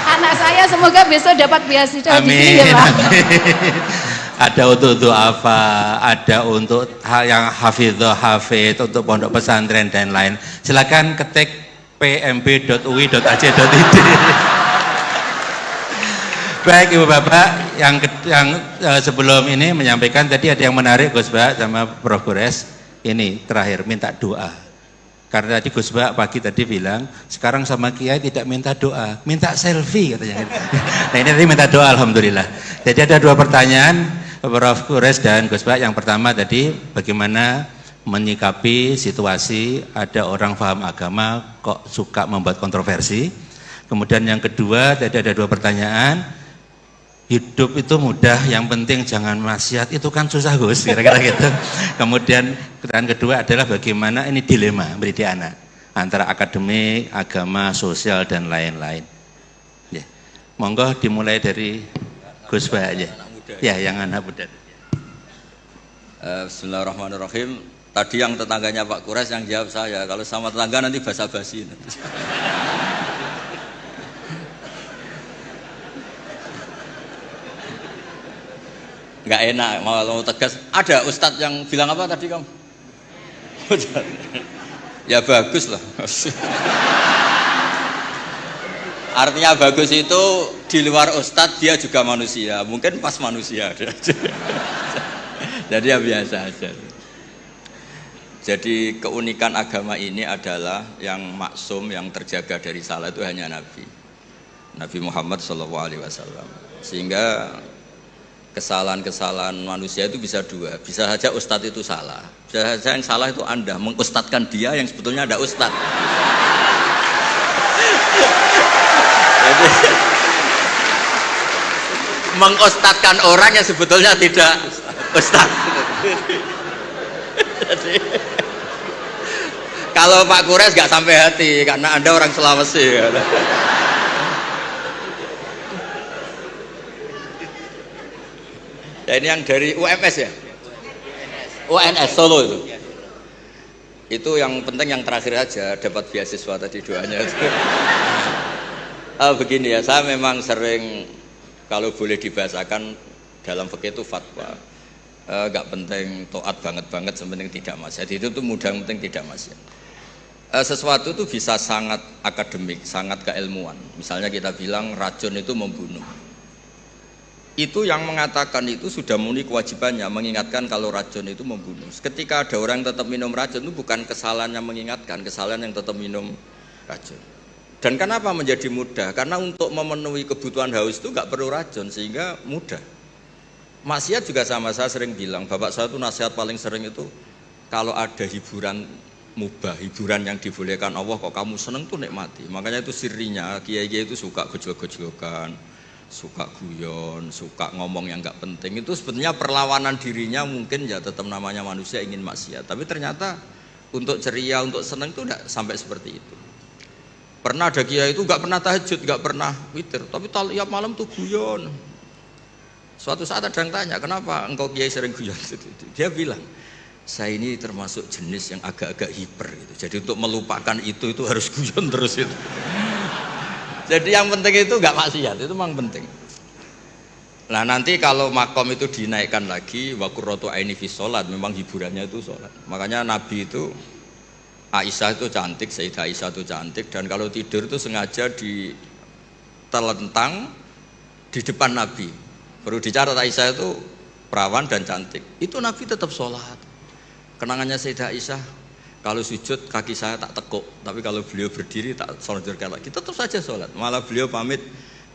Anak saya semoga besok dapat beasiswa di sini ya, Pak. Ada untuk apa, ada untuk hal yang hafidh, untuk pondok pesantren dan lain. Silakan ketik pmb.ui.ac.id. Baik Ibu Bapak, yang sebelum ini menyampaikan tadi ada yang menarik Gus Bahak sama Prof Quraisy. Ini terakhir minta doa. Karena tadi Gus Bahak pagi tadi bilang, sekarang sama Kiai tidak minta doa, minta selfie katanya. Nah ini tadi minta doa, alhamdulillah. Jadi ada dua pertanyaan Prof Quraisy dan Gus Bahak. Yang pertama tadi, bagaimana menyikapi situasi ada orang paham agama kok suka membuat kontroversi. Kemudian yang kedua tadi ada dua pertanyaan. Hidup itu mudah, yang penting jangan maksiat, itu kan susah Gus, kira-kira gitu. Kemudian pertanyaan kedua adalah bagaimana ini dilema mendidik anak antara akademik, agama, sosial dan lain-lain. Ya. Monggo dimulai dari Gus Bahak aja. Ya, yang anak muda. Bismillahirrahmanirrahim. Tadi yang tetangganya Pak Quraisy yang jawab saya, kalau sama tetangga nanti basa-basi. Nggak enak, mau tegas. Ada ustadz yang bilang apa tadi kamu? Ya bagus lah. Artinya bagus itu di luar ustadz dia juga manusia, mungkin pas manusia. Jadi ya biasa aja. Jadi keunikan agama ini adalah yang maksum, yang terjaga dari salah itu hanya Nabi Muhammad SAW. Sehingga kesalahan-kesalahan manusia itu bisa dua, bisa saja ustadz itu salah, bisa saja yang salah itu Anda mengustadkan dia yang sebetulnya ada ustadz. Jadi, mengustadkan orang yang sebetulnya tidak ustadz. Jadi, kalau Pak Quraisy nggak sampai hati karena Anda orang Sulawesi. Ya ini yang dari UMS ya? UNS Solo itu. Itu yang penting yang terakhir aja dapat beasiswa tadi doanya. Begini ya, saya memang sering kalau boleh dibahasakan dalam fikih itu fatwa. Gak penting taat banget, sepenting tidak maksiat. Itu tuh mudah, penting tidak maksiat. Sesuatu itu bisa sangat akademik, sangat keilmuan. Misalnya kita bilang racun itu membunuh. Itu yang mengatakan itu sudah memenuhi kewajibannya mengingatkan kalau racun itu membunuh. Ketika ada orang yang tetap minum racun itu bukan kesalahan yang mengingatkan, kesalahan yang tetap minum racun. Dan kenapa menjadi mudah? Karena untuk memenuhi kebutuhan haus itu nggak perlu racun sehingga mudah. Maksiat juga sama, saya sering bilang, bapak saya itu nasihat paling sering itu kalau ada hiburan mubah, hiburan yang dibolehkan Allah kok kamu seneng tuh nikmati. Makanya itu sirinya kiai-kiai itu suka gojlok-gojlokan, suka guyon, suka ngomong yang nggak penting. Itu sebetulnya perlawanan dirinya, mungkin ya tetap namanya manusia ingin maksiat, tapi ternyata untuk ceria, untuk seneng itu tidak sampai seperti itu. Pernah ada kiai itu nggak pernah tahajud, nggak pernah witir, tapi tiap malam tuh guyon. Suatu saat ada yang tanya, kenapa engkau kiai sering guyon? Dia bilang, saya ini termasuk jenis yang agak-agak hiper gitu. Jadi untuk melupakan itu harus guyon terus itu. Jadi yang penting itu nggak maksiat, itu memang penting. Nah nanti kalau makom itu dinaikkan lagi, wa qurratu aini fi sholat, memang hiburannya itu sholat. Makanya Nabi itu, Aisyah itu cantik, Sayyidah Aisyah itu cantik, dan kalau tidur itu sengaja ditelentang di depan Nabi. Perlu dicatat, Aisyah itu perawan dan cantik. Itu Nabi tetap sholat. Kenangannya Sayyidah Aisyah, kalau sujud kaki saya tak tekuk, tapi kalau beliau berdiri tak sonjorkan lagi, tetap saja sholat. Malah beliau pamit,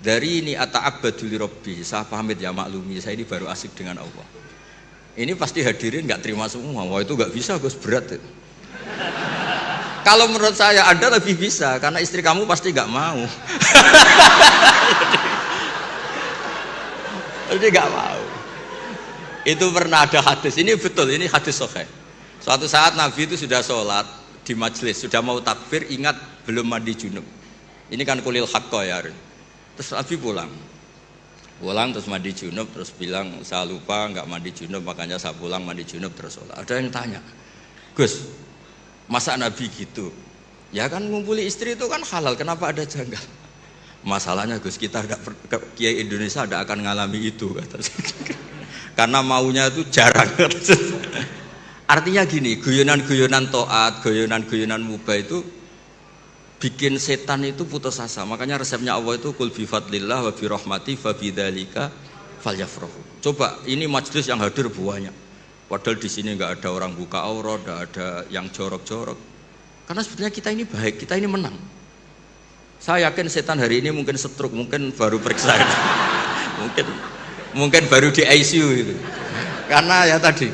dari ini ata'abbadu li rabbi, saya pamit ya maklumi, saya ini baru asik dengan Allah. Ini pasti hadirin nggak terima semua, wah itu nggak bisa Gus, berat itu. Kalau menurut saya Anda lebih bisa, karena istri kamu pasti nggak mau. Jadi nggak mau. Itu pernah ada hadis, ini betul, ini hadis sahih. Suatu saat Nabi itu sudah sholat di majelis, sudah mau takbir, ingat belum mandi junub. Ini kan kulil haqqo ya. Terus Nabi pulang terus mandi junub, terus bilang saya lupa nggak mandi junub, makanya saya pulang mandi junub terus sholat. Ada yang tanya, Gus, masa Nabi gitu? Ya kan ngumpuli istri itu kan halal, kenapa ada janggal? Masalahnya Gus, kita Kiai Indonesia tidak akan ngalami itu, kata. Karena maunya itu jarang. Artinya gini, guyonan-guyonan to'at, guyonan-guyonan mubah itu bikin setan itu putus asa. Makanya resepnya Allah itu qul bi fadlillah wa bi rahmati fa bidzalika falyafrahu. Coba ini majelis yang hadir banyak. Padahal di sini nggak ada orang buka aurat, nggak ada yang jorok-jorok. Karena sebetulnya kita ini baik, kita ini menang. Saya yakin setan hari ini mungkin stroke, mungkin baru periksa. mungkin baru di ICU itu. Karena ya tadi,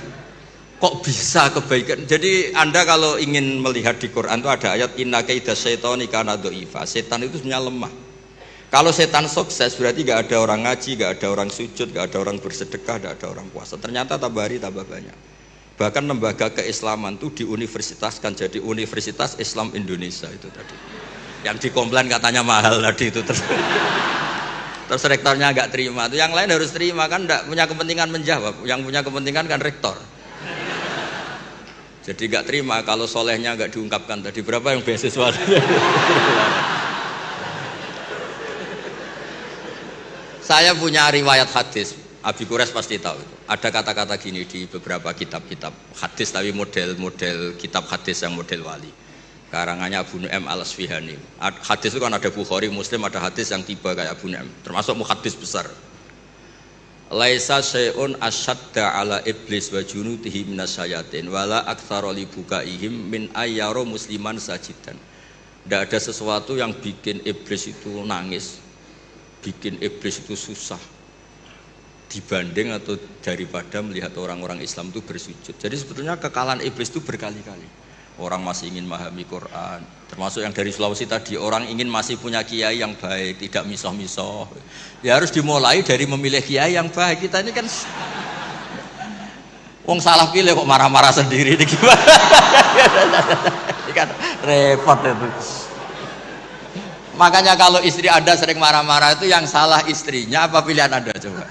kok bisa kebaikan. Jadi Anda kalau ingin melihat di Quran itu ada ayat inna kaida syaitani kana dhaifa. Setan itu sebenarnya lemah. Kalau setan sukses berarti gak ada orang ngaji, gak ada orang sujud, gak ada orang bersedekah, gak ada orang puasa. Ternyata tambah hari tambah banyak. Bahkan lembaga keislaman itu diuniversitaskan jadi Universitas Islam Indonesia itu tadi. Yang dikomplain katanya mahal tadi itu terus rektornya nggak terima. Itu yang lain harus terima, kan nggak punya kepentingan menjawab. Yang punya kepentingan kan rektor. Jadi nggak terima kalau solehnya nggak diungkapkan tadi. Berapa yang beasiswa? Saya punya riwayat hadis, Abi Quraisy pasti tahu itu. Ada kata-kata gini di beberapa kitab-kitab hadis, tapi model kitab hadis yang model wali. Karangannya Abu Nu'aim al-Asfihani. Hadis itu kan ada Bukhari, Muslim, ada hadis yang tiba kayak Abu Nu'aim, termasuk muhaddis besar. Laisa syai'un asyadda ala iblis wa junudihi minasyayatin wala aktsara li bukaihim min ayyara musliman sajidan. Tidak ada sesuatu yang bikin iblis itu nangis, bikin iblis itu susah dibanding atau daripada melihat orang-orang Islam itu bersujud. Jadi sebetulnya kekalahan iblis itu berkali-kali. Orang masih ingin memahami Quran, termasuk yang dari Sulawesi tadi, orang ingin masih punya kiai yang baik, tidak misoh-misoh. Ya harus dimulai dari memilih kiai yang baik. Kita ini kan wong salah pilih kok marah-marah sendiri, ini gimana? Ini kan repot itu. Makanya kalau istri Anda sering marah-marah itu yang salah istrinya apa pilihan Anda coba?